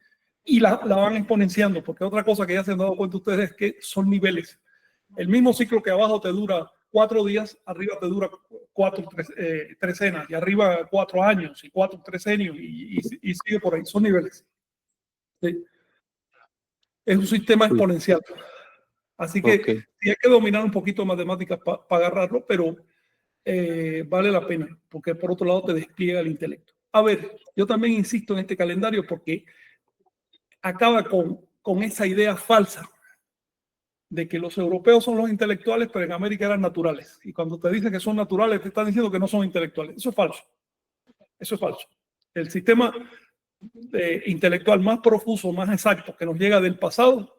y la van exponenciando, porque otra cosa que ya se han dado cuenta ustedes es que son niveles. El mismo ciclo que abajo te dura 4 días, arriba te dura 4 trecenas, y arriba 4 años, y 4 trecenios, y sigue por ahí. Son niveles. ¿Sí? Es un sistema exponencial. Así que sí hay que dominar un poquito de matemáticas para agarrarlo, pero vale la pena, porque por otro lado te despliega el intelecto. A ver, yo también insisto en este calendario porque acaba con esa idea falsa de que los europeos son los intelectuales, pero en América eran naturales. Y cuando te dicen que son naturales, te están diciendo que no son intelectuales. Eso es falso. Eso es falso. El sistema intelectual más profuso, más exacto, que nos llega del pasado,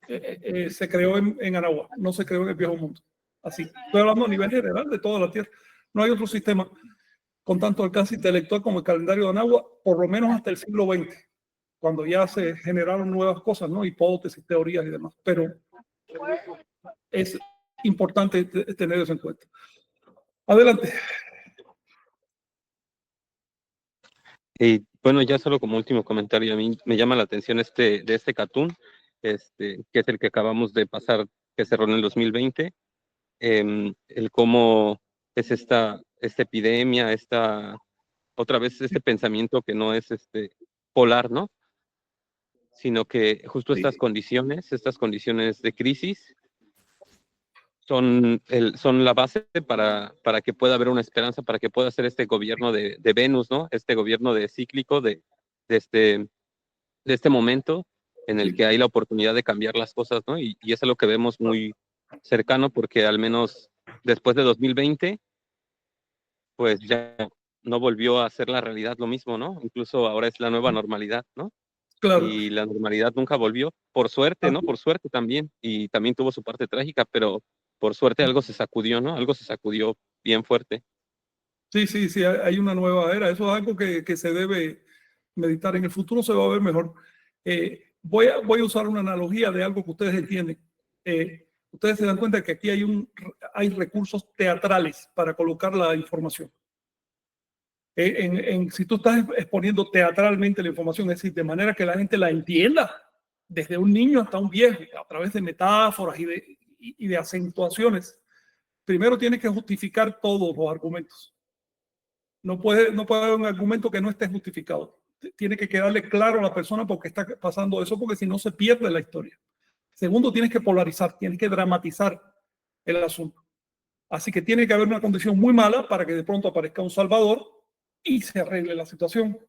se creó en Anáhuac, no se creó en el Viejo Mundo. Así, estoy hablando a nivel general de toda la Tierra. No hay otro sistema con tanto alcance intelectual como el calendario de Anáhuac, por lo menos hasta el siglo XX, cuando ya se generaron nuevas cosas, ¿no? Hipótesis, teorías y demás. Pero es importante tener eso en cuenta. Adelante. Y bueno, ya solo como último comentario, a mí me llama la atención de este cartoon, que es el que acabamos de pasar, que cerró en el 2020, el cómo es esta epidemia, otra vez este pensamiento que no es polar, ¿no? Sino que justo estas condiciones de crisis son la base para que pueda haber una esperanza, para que pueda ser este gobierno de Venus, ¿no? Este gobierno cíclico de este momento en el que hay la oportunidad de cambiar las cosas, ¿no? Y eso es lo que vemos muy cercano, porque al menos después de 2020, pues ya no volvió a ser la realidad lo mismo, ¿no? Incluso ahora es la nueva normalidad, ¿no? Claro. Y la normalidad nunca volvió, por suerte, ¿no? Por suerte también, y también tuvo su parte trágica, pero por suerte algo se sacudió, ¿no? Algo se sacudió bien fuerte. Sí, hay una nueva era. Eso es algo que se debe meditar. En el futuro se va a ver mejor. Voy a usar una analogía de algo que ustedes entienden. Ustedes se dan cuenta que aquí hay recursos teatrales para colocar la información. Si tú estás exponiendo teatralmente la información, es decir, de manera que la gente la entienda, desde un niño hasta un viejo, a través de metáforas y de acentuaciones, primero tienes que justificar todos los argumentos. No puede haber un argumento que no esté justificado. Tiene que quedarle claro a la persona por qué está pasando eso, porque si no se pierde la historia. Segundo, tienes que polarizar, tienes que dramatizar el asunto. Así que tiene que haber una condición muy mala para que de pronto aparezca un salvador y se arregle la situación.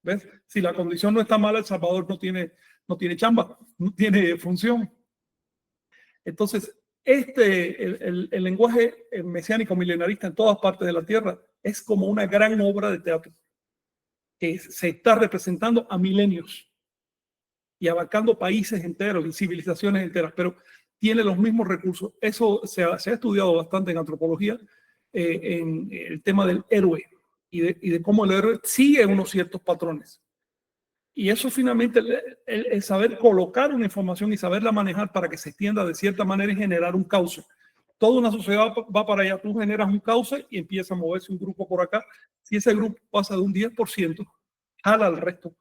¿Ves? Si la condición no está mala, el salvador no tiene chamba, no tiene función. Entonces, el lenguaje mesiánico milenarista en todas partes de la Tierra es como una gran obra de teatro que se está representando a milenios y abarcando países enteros y civilizaciones enteras, pero tiene los mismos recursos. Eso se ha estudiado bastante en antropología, en el tema del héroe y de cómo el héroe sigue unos ciertos patrones. Y eso finalmente, el saber colocar una información y saberla manejar para que se extienda de cierta manera y generar un cauce. Toda una sociedad va para allá, tú generas un cauce y empieza a moverse un grupo por acá. Si ese grupo pasa de un 10%, jala al resto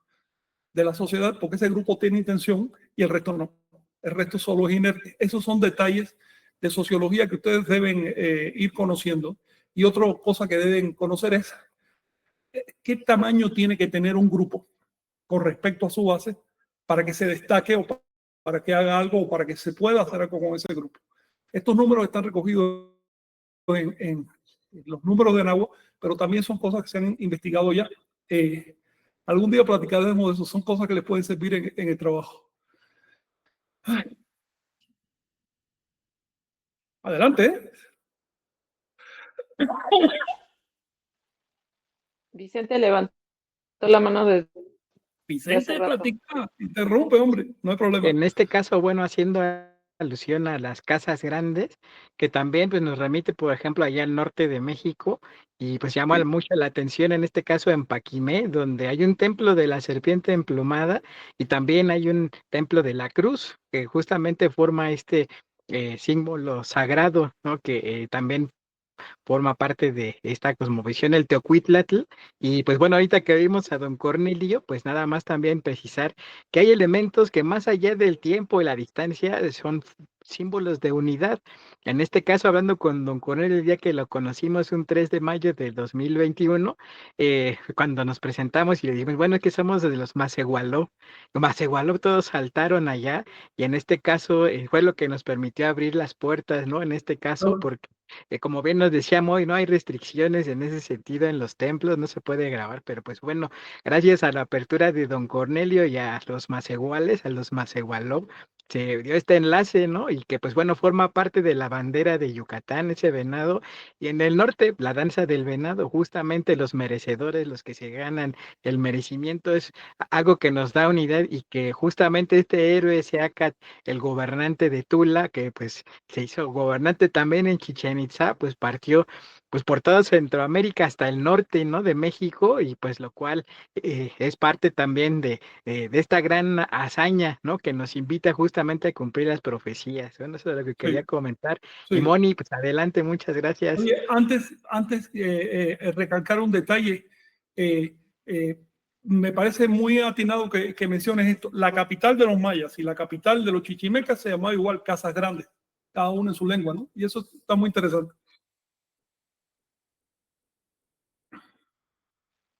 de la sociedad porque ese grupo tiene intención y el resto no. El resto solo es inerte. Esos son detalles de sociología que ustedes deben ir conociendo. Y otra cosa que deben conocer es qué tamaño tiene que tener un grupo con respecto a su base para que se destaque o para que haga algo o para que se pueda hacer algo con ese grupo. Estos números están recogidos en los números de Nahua, pero también son cosas que se han investigado ya. Algún día platicaremos de eso, son cosas que les pueden servir en el trabajo. Ay. Adelante. Vicente levantó la mano de Vicente, hace rato. platica, interrumpe, hombre, no hay problema. En este caso, bueno, haciendo alusión a las casas grandes, que también pues, nos remite, por ejemplo, allá al norte de México, y pues llama Sí. mucho la atención en este caso en Paquimé, donde hay un templo de la serpiente emplumada y también hay un templo de la cruz, que justamente forma este símbolo sagrado, ¿no? Que también forma parte de esta cosmovisión, el Teocuitlatl. Y pues bueno, ahorita que vimos a don Cornelio, pues nada más también precisar que hay elementos que más allá del tiempo y la distancia son símbolos de unidad. En este caso, hablando con don Cornelio el día que lo conocimos, un 3 de mayo del 2021, cuando nos presentamos y le dijimos, bueno, es que somos de los Macehualó. Macehualó todos saltaron allá y en este caso fue lo que nos permitió abrir las puertas, ¿no? En este caso, porque como bien nos decía Moy, no hay restricciones en ese sentido en los templos, no se puede grabar, pero pues bueno, gracias a la apertura de don Cornelio y a los macehuales, a los macehualó, se dio este enlace, ¿no? Y que pues bueno, forma parte de la bandera de Yucatán, ese venado, y en el norte, la danza del venado, justamente los merecedores, los que se ganan el merecimiento, es algo que nos da unidad y que justamente este héroe Seacat, el gobernante de Tula, que pues se hizo gobernante también en Chichén Itzá, pues partió pues por toda Centroamérica hasta el norte, ¿no? De México y pues lo cual es parte también de esta gran hazaña, ¿no? Que nos invita justamente a cumplir las profecías. Bueno, eso es lo que quería Sí, comentar. sí. Y Moni, pues adelante, muchas gracias. Oye, antes recalcar un detalle, me parece muy atinado que menciones esto. La capital de los mayas y la capital de los chichimecas se llamaba igual Casas Grandes, cada uno en su lengua, ¿no? Y eso está muy interesante.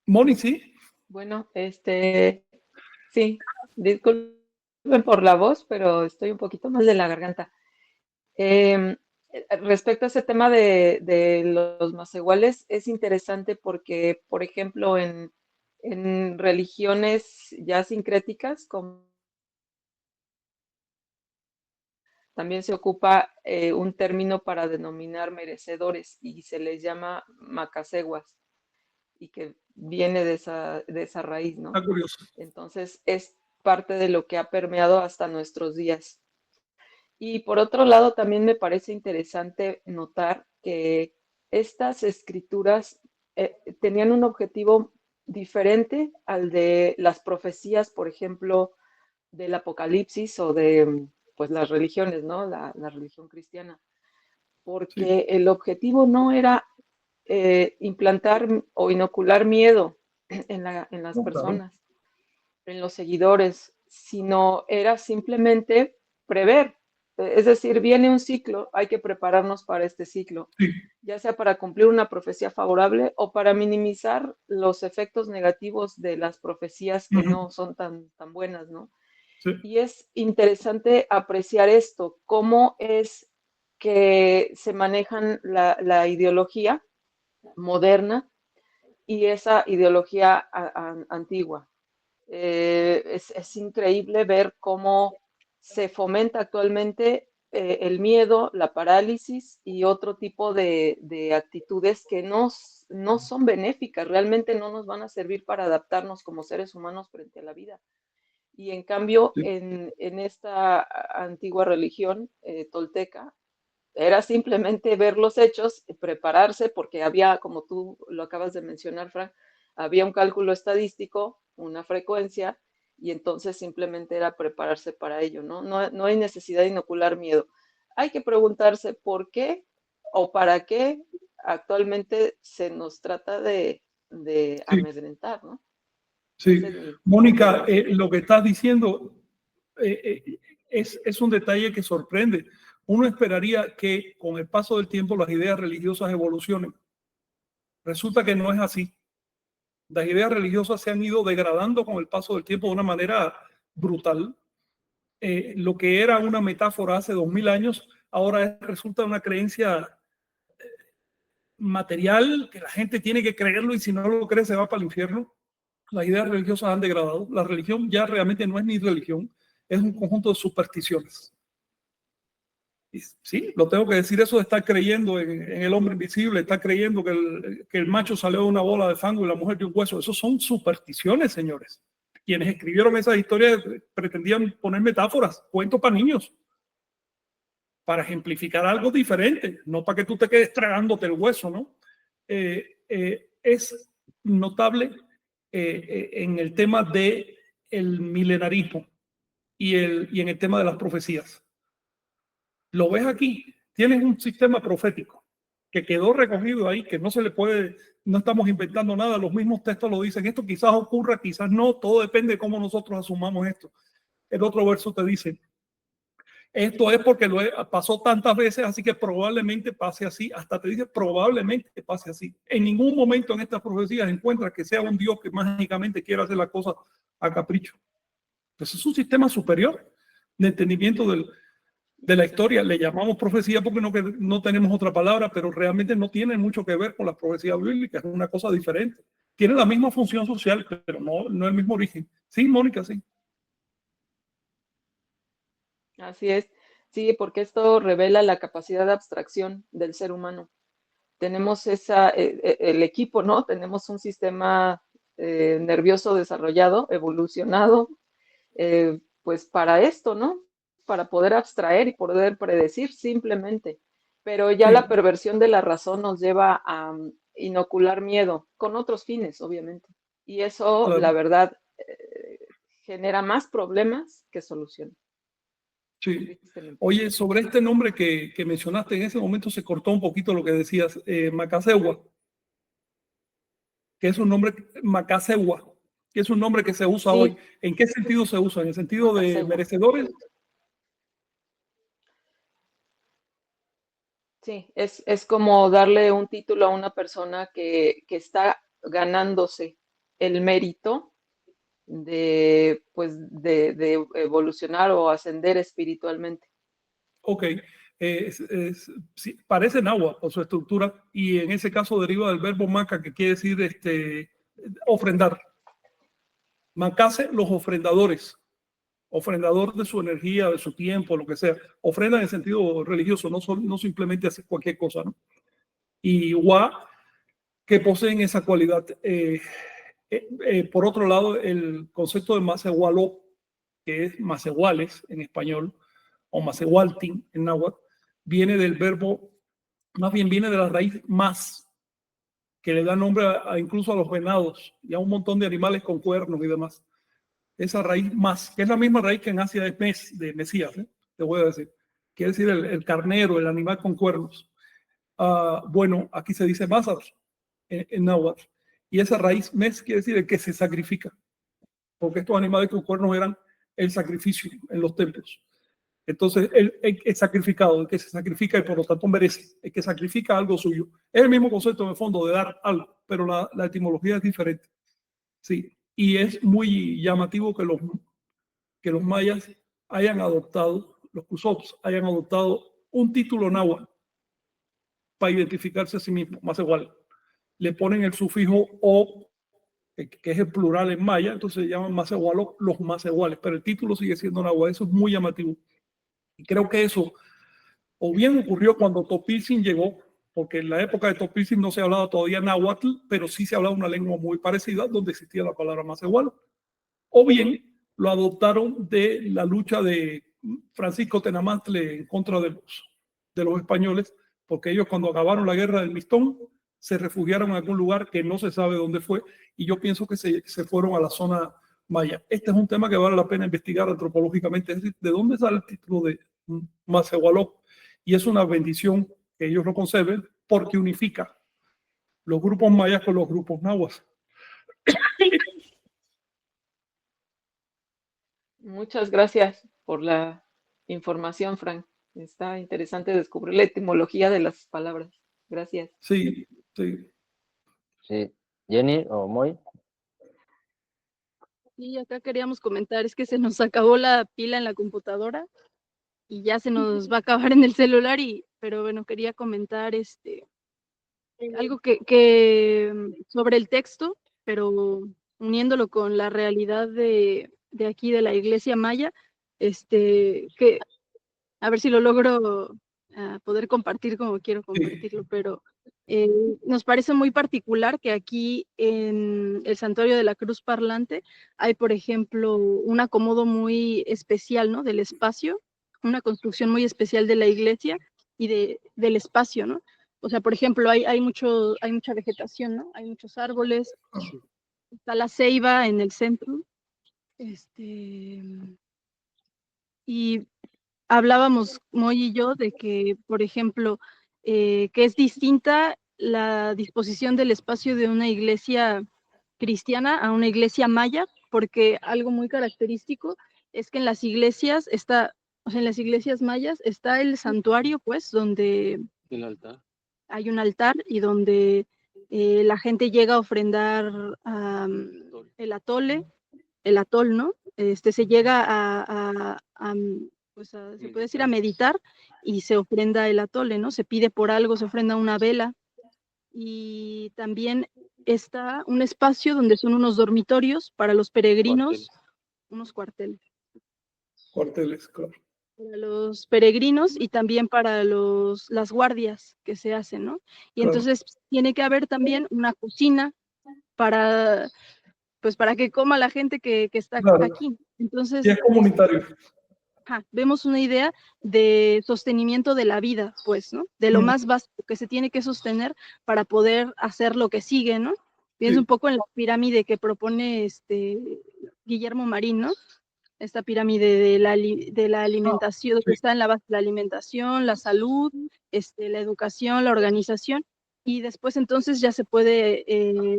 Moni, ¿sí? Bueno, sí, disculpen por la voz, pero estoy un poquito mal de la garganta. Respecto a ese tema de los macehuales, es interesante porque, por ejemplo, en religiones ya sincréticas, como también se ocupa un término para denominar merecedores y se les llama macaseguas y que viene de esa raíz, ¿no? Está curioso. Entonces es parte de lo que ha permeado hasta nuestros días. Y por otro lado, también me parece interesante notar que estas escrituras tenían un objetivo diferente al de las profecías, por ejemplo, del Apocalipsis o de pues las religiones, ¿no? La religión cristiana. Porque el objetivo no era implantar o inocular miedo en las personas, en los seguidores, sino era simplemente prever. Es decir, viene un ciclo, hay que prepararnos para este ciclo, ya sea para cumplir una profecía favorable o para minimizar los efectos negativos de las profecías que no son tan buenas, ¿no? Sí. Y es interesante apreciar esto, cómo es que se manejan la ideología moderna y esa ideología antigua. Es increíble ver cómo se fomenta actualmente el miedo, la parálisis y otro tipo de actitudes que no son benéficas, realmente no nos van a servir para adaptarnos como seres humanos frente a la vida. Y en cambio, en esta antigua religión tolteca, era simplemente ver los hechos, prepararse, porque había, como tú lo acabas de mencionar, Frank, había un cálculo estadístico, una frecuencia, y entonces simplemente era prepararse para ello, ¿no? No hay necesidad de inocular miedo. Hay que preguntarse por qué o para qué actualmente se nos trata de Sí, amedrentar, ¿no? sí. Ese es mi Mónica, punto de vista. lo que estás diciendo es un detalle que sorprende. Uno esperaría que con el paso del tiempo las ideas religiosas evolucionen. Resulta que no es así. Las ideas religiosas se han ido degradando con el paso del tiempo de una manera brutal. Lo que era una metáfora hace 2000 años, ahora resulta una creencia material que la gente tiene que creerlo, y si no lo cree se va para el infierno. Las ideas religiosas han degradado. La religión ya realmente no es ni religión, es un conjunto de supersticiones. Y sí, lo tengo que decir, eso de estar creyendo en el hombre invisible, estar creyendo que el macho salió de una bola de fango y la mujer de un hueso, eso son supersticiones, señores. Quienes escribieron esas historias pretendían poner metáforas, cuentos para niños, para ejemplificar algo diferente, no para que tú te quedes tragándote el hueso, ¿no? Es notable en el tema del milenarismo y en el tema de las profecías. Lo ves aquí, tienes un sistema profético que quedó recogido ahí, que no se le puede, no estamos inventando nada, los mismos textos lo dicen, esto quizás ocurra, quizás no, todo depende de cómo nosotros asumamos esto. El otro verso te dice, esto es porque pasó tantas veces, así que probablemente pase así, hasta te dice probablemente pase así. En ningún momento en estas profecías encuentras que sea un Dios que mágicamente quiera hacer las cosas a capricho. Entonces es un sistema superior de entendimiento de la historia. Le llamamos profecía porque no tenemos otra palabra, pero realmente no tiene mucho que ver con las profecías bíblicas, es una cosa diferente. Tiene la misma función social, pero no el mismo origen. Sí, Mónica, sí. Así es. Sí, porque esto revela la capacidad de abstracción del ser humano. Tenemos el equipo, ¿no? Tenemos un sistema nervioso desarrollado, evolucionado, pues para esto, ¿no? Para poder abstraer y poder predecir simplemente. Pero ya Sí, la perversión de la razón nos lleva a inocular miedo, con otros fines, obviamente. Y eso, la claro. verdad, genera más problemas que soluciones, Sí. tristemente. Oye, sobre este nombre que mencionaste, en ese momento se cortó un poquito lo que decías, Macasegua, que es un nombre, Macasegua, que es un nombre que se usa hoy. Sí, ¿En qué sentido se usa? ¿En el sentido de Macasegua. merecedores? Sí, es como darle un título a una persona que está ganándose el mérito de evolucionar o ascender espiritualmente. Ok. Sí, parece náhuatl por su estructura, y en ese caso deriva del verbo maca, que quiere decir ofrendar. Macase, los ofrendadores. Ofrendador de su energía, de su tiempo, lo que sea. Ofrenda en el sentido religioso, no simplemente hacer cualquier cosa, ¿no? Y Wa, que poseen esa cualidad. Por otro lado, el concepto de Macehualó, que es Macehuales en español, o Macehualtin en náhuatl, viene del verbo, más bien viene de la raíz más, que le da nombre incluso a los venados y a un montón de animales con cuernos y demás. Esa raíz más, que es la misma raíz que en Asia es mes, de Mesías, te voy a decir. Quiere decir el carnero, el animal con cuernos. Bueno, aquí se dice Mazar en náhuatl. Y esa raíz mes quiere decir el que se sacrifica, porque estos animales con cuernos eran el sacrificio en los templos. Entonces, el sacrificado, el que se sacrifica y por lo tanto merece, el que sacrifica algo suyo. Es el mismo concepto en el fondo de dar algo, pero la etimología es diferente. Sí, y es muy llamativo que los mayas hayan adoptado, los Kusops hayan adoptado un título náhuatl para identificarse a sí mismos, más igual. Le ponen el sufijo o, que es el plural en maya, entonces se llaman macehualos, los macehuales, pero el título sigue siendo náhuatl. Eso es muy llamativo. Y creo que eso o bien ocurrió cuando Topilzin llegó, porque en la época de Topilzin no se hablaba todavía náhuatl, pero sí se hablaba una lengua muy parecida donde existía la palabra macehual. O bien lo adoptaron de la lucha de Francisco Tenamaztle en contra de los españoles, porque ellos cuando acabaron la guerra del Mistón se refugiaron en algún lugar que no se sabe dónde fue, y yo pienso que se fueron a la zona maya. Este es un tema que vale la pena investigar antropológicamente, es decir, ¿de dónde sale el título de Macehualó? Y es una bendición que ellos lo conserven porque unifica los grupos mayas con los grupos nahuas. Muchas gracias por la información, Frank. Está interesante descubrir la etimología de las palabras. Gracias. Sí, sí. Sí. Jenny o Moy. Y acá queríamos comentar, es que se nos acabó la pila en la computadora y ya se nos va a acabar en el celular, pero bueno, quería comentar algo que sobre el texto, pero uniéndolo con la realidad de aquí de la iglesia maya, que a ver si lo logro poder compartir como quiero compartirlo, pero nos parece muy particular que aquí en el Santuario de la Cruz Parlante hay, por ejemplo, un acomodo muy especial, ¿no? Del espacio, una construcción muy especial de la iglesia y del espacio, ¿no? O sea, por ejemplo, hay mucha vegetación, ¿no? Hay muchos árboles, está la ceiba en el centro, y hablábamos Moy y yo de que, por ejemplo, que es distinta la disposición del espacio de una iglesia cristiana a una iglesia maya, porque algo muy característico es que en las iglesias o sea, en las iglesias mayas está el santuario, pues, donde El altar. hay un altar y donde la gente llega a ofrendar el atol, ¿no? Se llega se puede decir a meditar y se ofrenda el atole, ¿no? Se pide por algo, se ofrenda una vela. Y también está un espacio donde son unos dormitorios para los peregrinos, unos cuarteles. Cuarteles, claro. Para los peregrinos y también para las guardias que se hacen, ¿no? Y Claro. entonces tiene que haber también una cocina para que coma la gente que está Claro. aquí. Entonces, Y es comunitario. vemos una idea de sostenimiento de la vida, pues, ¿no? De lo más básico que se tiene que sostener para poder hacer lo que sigue, ¿no? Pienso un poco en la pirámide que propone Guillermo Marín, ¿no? Esta pirámide de la alimentación, que está en la base de la alimentación, la salud, la educación, la organización, y después entonces ya se puede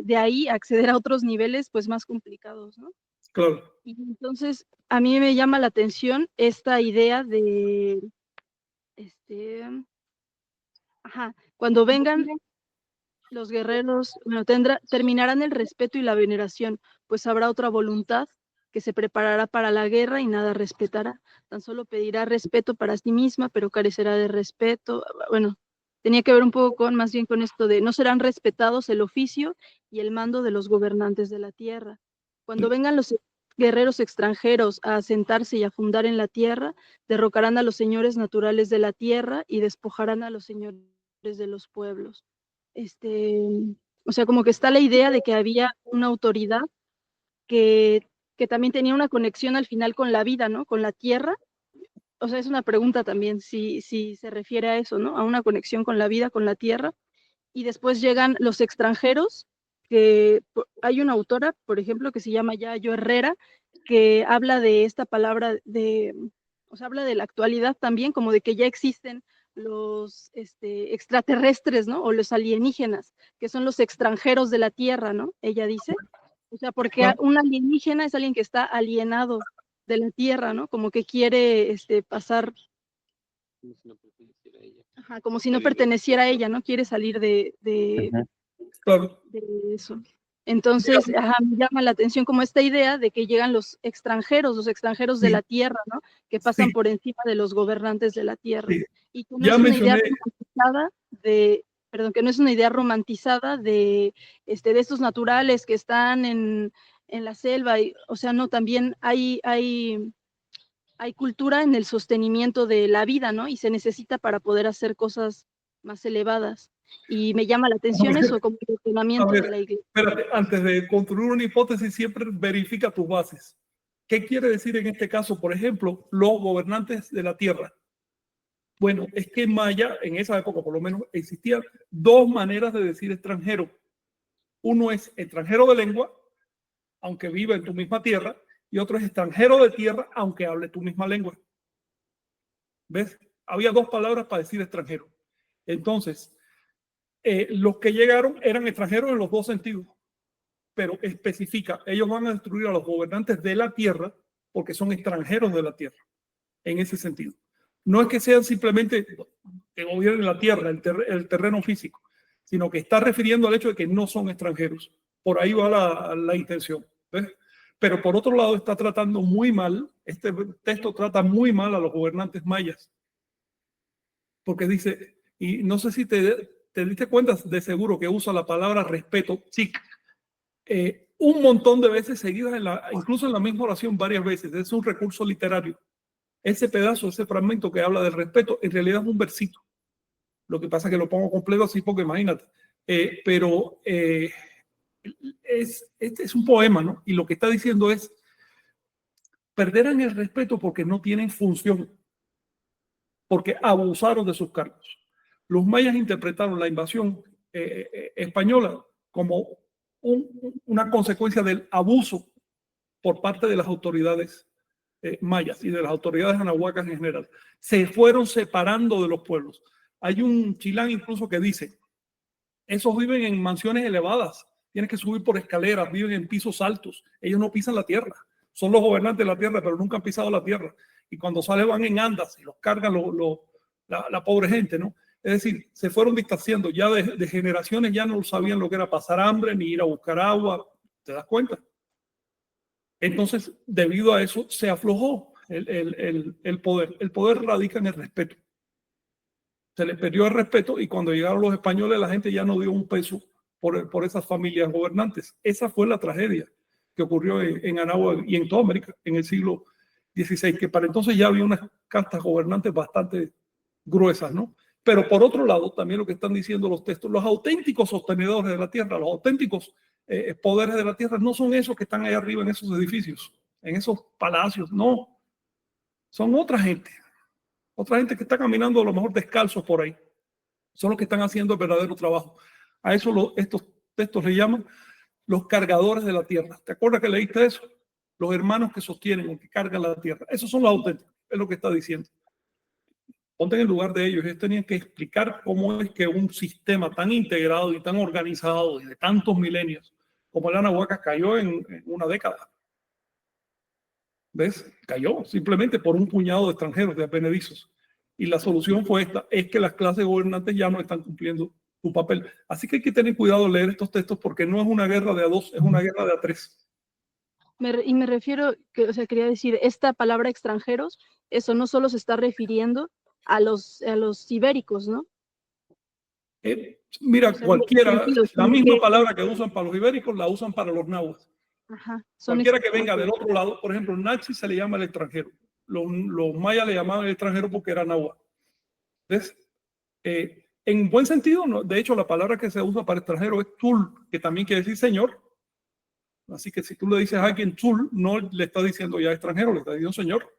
de ahí acceder a otros niveles pues más complicados, ¿no? Claro. Y entonces a mí me llama la atención esta idea de, cuando vengan los guerreros, bueno, terminarán el respeto y la veneración, pues habrá otra voluntad que se preparará para la guerra y nada respetará. Tan solo pedirá respeto para sí misma, pero carecerá de respeto. Bueno, tenía que ver un poco más bien con esto de no serán respetados el oficio y el mando de los gobernantes de la tierra. Cuando vengan los guerreros extranjeros a asentarse y a fundar en la tierra, derrocarán a los señores naturales de la tierra y despojarán a los señores de los pueblos. O sea, como que está la idea de que había una autoridad que también tenía una conexión al final con la vida, ¿no? Con la tierra. O sea, es una pregunta también si se refiere a eso, ¿no? A una conexión con la vida, con la tierra. Y después llegan los extranjeros, que hay una autora, por ejemplo, que se llama Yayo Herrera, que habla de esta palabra o sea, habla de la actualidad también, como de que ya existen los extraterrestres, ¿no? O los alienígenas, que son los extranjeros de la Tierra, ¿no? Ella dice. O sea, porque un alienígena es alguien que está alienado de la Tierra, ¿no? Como que quiere pasar, como si no perteneciera a ella, ¿no? Quiere salir de Claro. eso. Entonces, me llama la atención como esta idea de que llegan los extranjeros de la tierra, ¿no? Que pasan por encima de los gobernantes de la tierra. Sí. Y que no es una idea romantizada de estos naturales que están en la selva. O sea, no, también hay cultura en el sostenimiento de la vida, ¿no? Y se necesita para poder hacer cosas más elevadas. Y me llama la atención eso, como el funcionamiento de la iglesia. Espérate, antes de construir una hipótesis, siempre verifica tus bases. ¿Qué quiere decir en este caso, por ejemplo, los gobernantes de la tierra? Bueno, es que en maya, en esa época por lo menos, existían dos maneras de decir extranjero. Uno es extranjero de lengua aunque viva en tu misma tierra, y otro es extranjero de tierra, aunque hable tu misma lengua. ¿Ves? Había dos palabras para decir extranjero. Entonces, los que llegaron eran extranjeros en los dos sentidos, pero especifica, ellos van a destruir a los gobernantes de la tierra porque son extranjeros de la tierra, en ese sentido. No es que sean simplemente que gobiernen la tierra, el terreno físico, sino que está refiriendo al hecho de que no son extranjeros. Por ahí va la intención. ¿Ves? Pero por otro lado está tratando muy mal, este texto trata muy mal a los gobernantes mayas, porque dice, y no sé si te diste cuenta de seguro que usa la palabra respeto, chic, un montón de veces seguidas, incluso en la misma oración varias veces. Es un recurso literario. Ese pedazo, ese fragmento que habla del respeto, en realidad es un versito. Lo que pasa es que lo pongo completo así porque imagínate. Pero es un poema, ¿no? Y lo que está diciendo es, perderán el respeto porque no tienen función, porque abusaron de sus cargos. Los mayas interpretaron la invasión española como una consecuencia del abuso por parte de las autoridades mayas y de las autoridades anahuacas en general. Se fueron separando de los pueblos. Hay un chilán incluso que dice, esos viven en mansiones elevadas, tienen que subir por escaleras, viven en pisos altos, ellos no pisan la tierra, son los gobernantes de la tierra, pero nunca han pisado la tierra. Y cuando salen van en andas y los cargan la pobre gente, ¿no? Es decir, se fueron distanciando, ya de generaciones ya no sabían lo que era pasar hambre ni ir a buscar agua, ¿te das cuenta? Entonces, debido a eso, se aflojó el poder. El poder radica en el respeto. Se les perdió el respeto y cuando llegaron los españoles, la gente ya no dio un peso por esas familias gobernantes. Esa fue la tragedia que ocurrió en Anáhuac y en toda América en el siglo XVI, que para entonces ya había unas castas gobernantes bastante gruesas, ¿no? Pero por otro lado, también lo que están diciendo los textos, los auténticos sostenedores de la tierra, los auténticos poderes de la tierra, no son esos que están ahí arriba en esos edificios, en esos palacios, no. Son otra gente que está caminando a lo mejor descalzos por ahí. Son los que están haciendo el verdadero trabajo. A eso estos textos le llaman los cargadores de la tierra. ¿Te acuerdas que leíste eso? Los hermanos que sostienen o que cargan la tierra. Esos son los auténticos, es lo que está diciendo. Ponte en el lugar de ellos. Ellos tenían que explicar cómo es que un sistema tan integrado y tan organizado y de tantos milenios como el Anahuac cayó en una década. ¿Ves? Cayó simplemente por un puñado de extranjeros, de advenedizos. Y la solución fue esta, es que las clases gobernantes ya no están cumpliendo su papel. Así que hay que tener cuidado de leer estos textos porque no es una guerra de a dos, es una guerra de a tres. Y me refiero, o sea, quería decir, esta palabra extranjeros, eso no solo se está refiriendo a los ibéricos, ¿no? Mira, O sea, cualquiera, sentido, la misma palabra que usan para los ibéricos, la usan para los náhuatl. Ajá, Cualquiera que venga del otro lado, por ejemplo, Nachi se le llama el extranjero. Los mayas le llamaban el extranjero porque era náhuatl. ¿Ves? En buen sentido, ¿no? De hecho, la palabra que se usa para extranjero es tul, que también quiere decir señor. Así que si tú le dices a alguien tul, no le está diciendo ya extranjero, le está diciendo señor.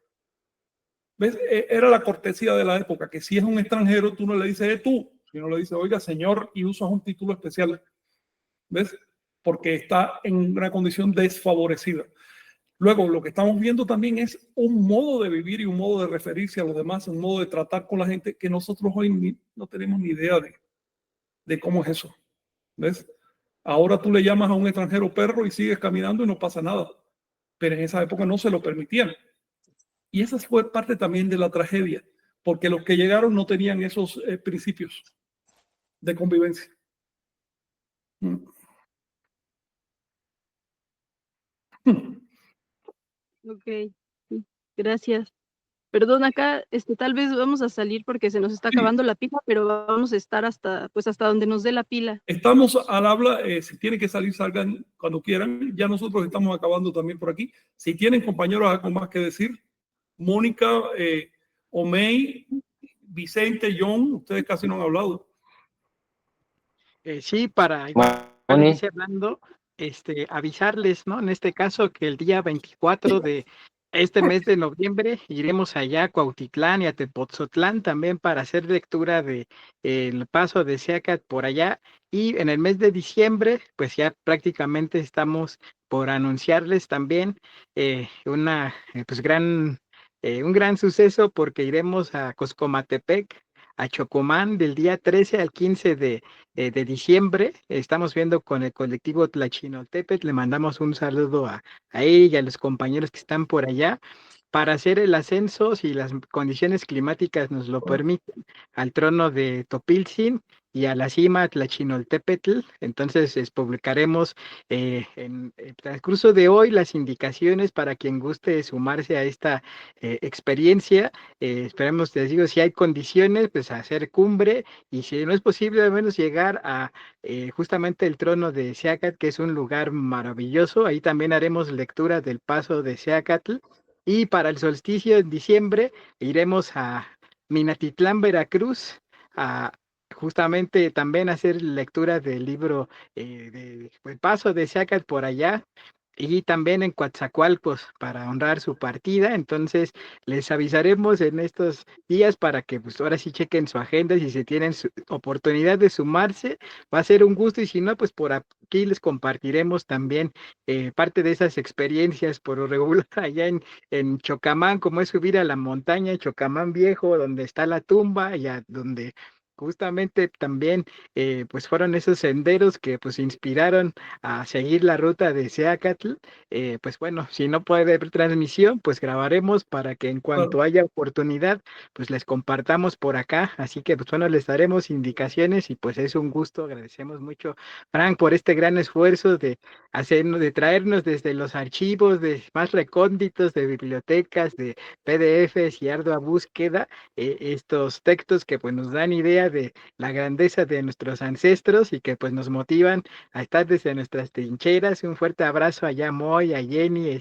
¿Ves? Era la cortesía de la época, que si es un extranjero, tú no le dices tú, sino le dices, oiga, señor, y usas un título especial. ¿Ves? Porque está en una condición desfavorecida. Luego, lo que estamos viendo también es un modo de vivir y un modo de referirse a los demás, un modo de tratar con la gente que nosotros hoy no tenemos ni idea de cómo es eso. ¿Ves? Ahora tú le llamas a un extranjero perro y sigues caminando y no pasa nada. Pero en esa época no se lo permitían. Y esa fue parte también de la tragedia, porque los que llegaron no tenían esos principios de convivencia. Ok, gracias. Perdón, acá tal vez vamos a salir porque se nos está acabando la pila, pero vamos a estar hasta donde nos dé la pila. Estamos al habla, si tienen que salir, salgan cuando quieran. Ya nosotros estamos acabando también por aquí. Si tienen compañeros algo más que decir, Mónica, Omey, Vicente, John, ustedes casi no han hablado. Sí, para irse hablando, avisarles, ¿no? En este caso, que el día 24 de Este mes de noviembre iremos allá a Cuautitlán y a Tepoztlán también para hacer lectura de el paso de Seacat por allá. Y en el mes de diciembre, pues ya prácticamente estamos por anunciarles también pues un gran suceso porque iremos a Coscomatepec, a Chocomán, del día 13 al 15 de diciembre. Estamos viendo con el colectivo Tlachinoltepet. Le mandamos un saludo a ella, a los compañeros que están por allá, para hacer el ascenso, si las condiciones climáticas nos lo permiten, al trono de Topiltzin y a la cima Tlachinoltepetl. Entonces publicaremos en el transcurso de hoy las indicaciones para quien guste sumarse a esta experiencia. Esperemos, les digo, si hay condiciones, pues hacer cumbre, y si no es posible, al menos llegar a justamente el trono de Seacat, que es un lugar maravilloso. Ahí también haremos lectura del paso de Seacatl. Y para el solsticio en diciembre iremos a Minatitlán, Veracruz, a justamente también hacer lectura del libro El paso de Seacat por allá. Y también en Coatzacoalcos para honrar su partida. Entonces les avisaremos en estos días para que pues ahora sí chequen su agenda, si se tienen su oportunidad de sumarse, va a ser un gusto, y si no, pues por aquí les compartiremos también parte de esas experiencias por lo regular allá en Chocamán, como es subir a la montaña, Chocamán Viejo, donde está la tumba, y a donde justamente también pues fueron esos senderos que pues inspiraron a seguir la ruta de Seacatl. Pues bueno, si no puede haber transmisión, pues grabaremos para que en cuanto Claro. haya oportunidad, pues les compartamos por acá. Así que pues bueno, les daremos indicaciones, y pues es un gusto. Agradecemos mucho, Frank, por este gran esfuerzo de hacernos, de traernos desde los archivos de más recónditos de bibliotecas, de PDFs y ardua búsqueda, estos textos que pues nos dan idea de la grandeza de nuestros ancestros y que pues nos motivan a estar desde nuestras trincheras. Un fuerte abrazo allá a Moy, a Jenny, en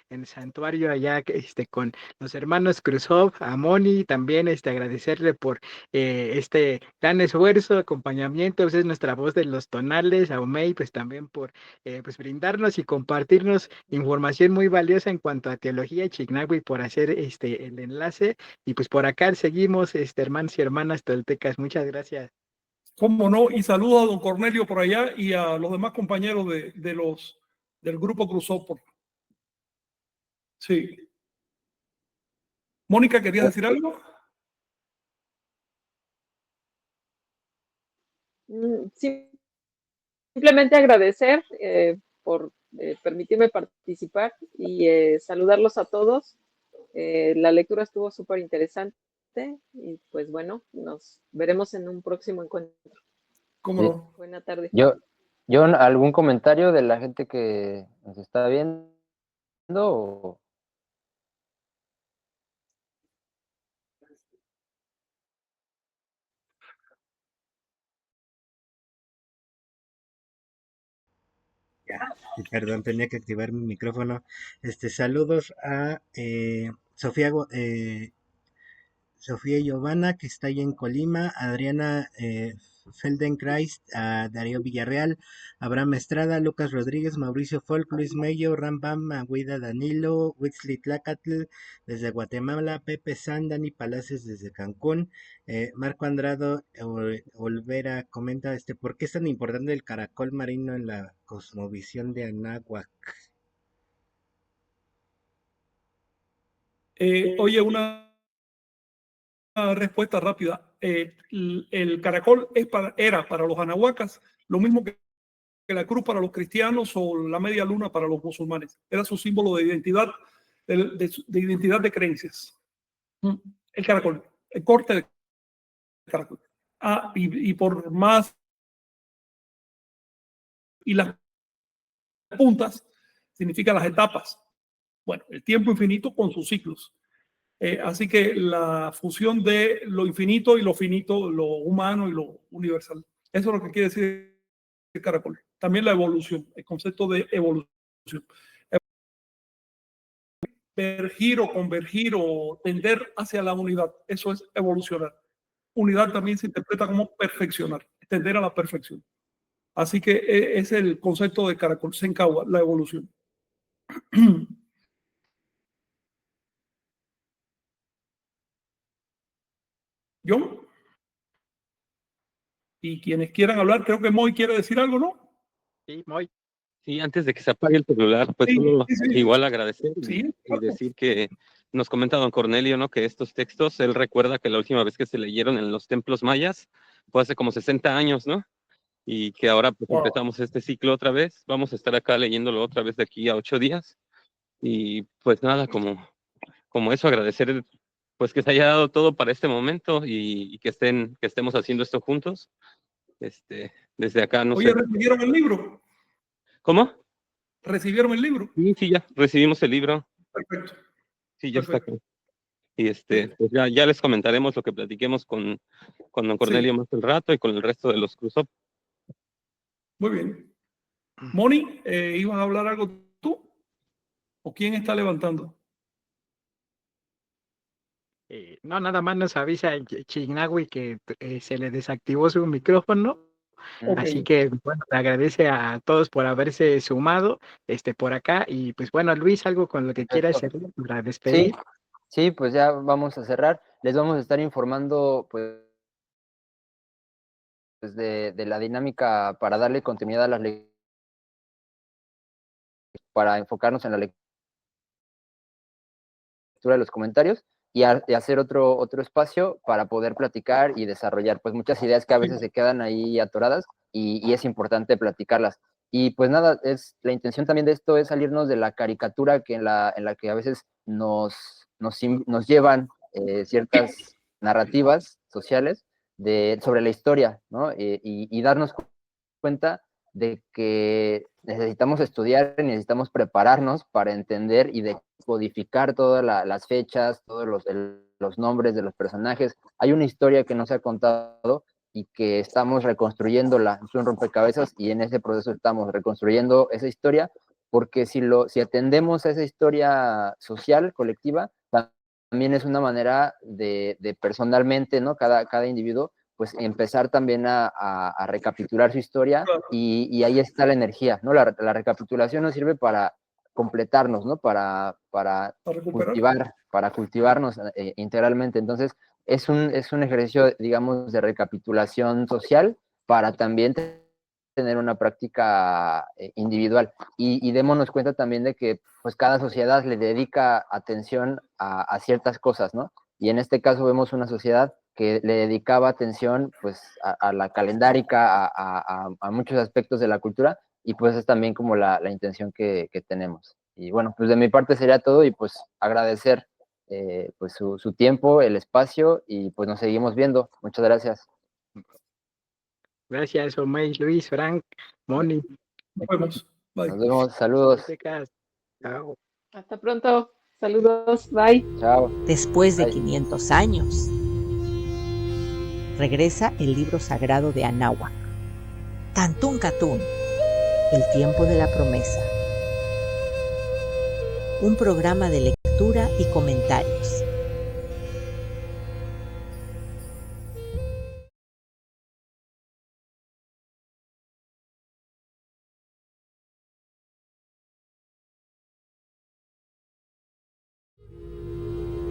el santuario allá, con los hermanos Krusov, a Moni, también agradecerle por este gran esfuerzo, acompañamiento. Pues es nuestra voz de los tonales, a Omei, pues también por pues brindarnos y compartirnos información muy valiosa en cuanto a teología Chicnagüi, por hacer el enlace. Y pues por acá seguimos, hermanos y hermanas toltecas. Muchas gracias. Cómo no, y saludo a don Cornelio por allá y a los demás compañeros del grupo Cruzó. Sí. Mónica, ¿querías decir algo? Simplemente agradecer por permitirme participar y saludarlos a todos. La lectura estuvo súper interesante y pues bueno, nos veremos en un próximo encuentro. ¿Cómo Sí. no? Buena tarde. John, ¿algún comentario de la gente que nos está viendo? ¿O? Ya, perdón, tenía que activar mi micrófono. Saludos a Sofía Giovanna, que está ahí en Colima, Adriana Feldenkrais, a Darío Villarreal, Abraham Estrada, Lucas Rodríguez, Mauricio Folk, Luis Mello, Rambam, Agüida Danilo, Huitzli Tlacatl desde Guatemala, Pepe San, Dani Palacios desde Cancún, Marco Andrado Olvera comenta, ¿por qué es tan importante el caracol marino en la cosmovisión de Anáhuac? Oye, una respuesta rápida. El caracol era para los anahuacas lo mismo que la cruz para los cristianos o la media luna para los musulmanes. Era su símbolo de identidad, de identidad de creencias. El caracol, el corte de caracol. Y por más, y las puntas significa las etapas. Bueno, el tiempo infinito con sus ciclos. Así que la fusión de lo infinito y lo finito, lo humano y lo universal. Eso es lo que quiere decir el caracol. También la evolución, el concepto de evolución. Vergir o convergir o tender hacia la unidad, eso es evolucionar. Unidad también se interpreta como perfeccionar, tender a la perfección. Así que es el concepto de caracol, Sencagua, la evolución. John. Y quienes quieran hablar, creo que Moy quiere decir algo, ¿no? Sí, muy. Sí, antes de que se apague el celular, pues Sí, solo sí, sí. igual agradecer Sí, y claro. decir que nos comenta don Cornelio, ¿no? Que estos textos, él recuerda que la última vez que se leyeron en los templos mayas fue hace como 60 años, ¿no? Y que ahora pues Wow. empezamos este ciclo otra vez. Vamos a estar acá leyéndolo otra vez de aquí a 8 días. Y pues nada, como eso, agradecer pues que se haya dado todo para este momento y que estemos haciendo esto juntos. Desde acá, no Oye, sé. ¿recibieron el libro? ¿Cómo? ¿Recibieron el libro? Sí, ya recibimos el libro. Perfecto. Sí, ya está acá. Perfecto. Y pues ya les comentaremos lo que platiquemos con don Cornelio Sí, más el rato y con el resto de los cruzop. muy bien. Moni, ¿ibas a hablar algo tú? ¿O quién está levantando? No, nada más nos avisa Chignawi que se le desactivó su micrófono. Ok. Así que, bueno, te agradece a todos por haberse sumado por acá. Y pues bueno, Luis, algo con lo que quieras hacer para Sí, despedir. sí, pues ya vamos a cerrar. Les vamos a estar informando pues de la dinámica para darle continuidad a las lecturas, para enfocarnos en la lectura de los comentarios y hacer otro espacio para poder platicar y desarrollar pues muchas ideas que a veces se quedan ahí atoradas y es importante platicarlas. Y pues nada, la intención también de esto es salirnos de la caricatura en la que a veces nos llevan ciertas narrativas sociales sobre la historia, ¿no? Y darnos cuenta de que necesitamos estudiar, necesitamos prepararnos para entender y decodificar todas las fechas, todos los nombres de los personajes. Hay una historia que no se ha contado y que estamos reconstruyéndola, es un rompecabezas y en ese proceso estamos reconstruyendo esa historia, porque si atendemos a esa historia social, colectiva, también es una manera de personalmente, ¿no? Cada individuo pues empezar también a recapitular su historia y ahí está la energía, ¿no? La recapitulación nos sirve para completarnos, ¿no? Para cultivarnos integralmente. Entonces, es un ejercicio, digamos, de recapitulación social para también tener una práctica individual. Y démonos cuenta también de que pues cada sociedad le dedica atención a ciertas cosas, ¿no? Y en este caso vemos una sociedad que le dedicaba atención pues a la calendárica, a muchos aspectos de la cultura, y pues es también como la intención que tenemos. Y bueno, pues de mi parte sería todo y pues agradecer pues su tiempo, el espacio y pues nos seguimos viendo. Muchas gracias. Gracias, Omey, Luis, Frank, Moni. Nos vemos. Bye. Nos vemos, saludos. Chao. Hasta pronto. Saludos. Bye. Chao. Después de Bye. 500 años, regresa el libro sagrado de Anáhuac, Tantún Catún, el tiempo de la promesa. Un programa de lectura y comentarios.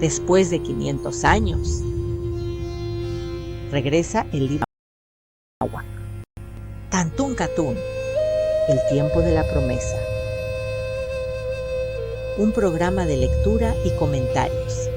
Después de 500 años, regresa el libro de Anáhuac, Tantún Catún, el tiempo de la promesa. Un programa de lectura y comentarios.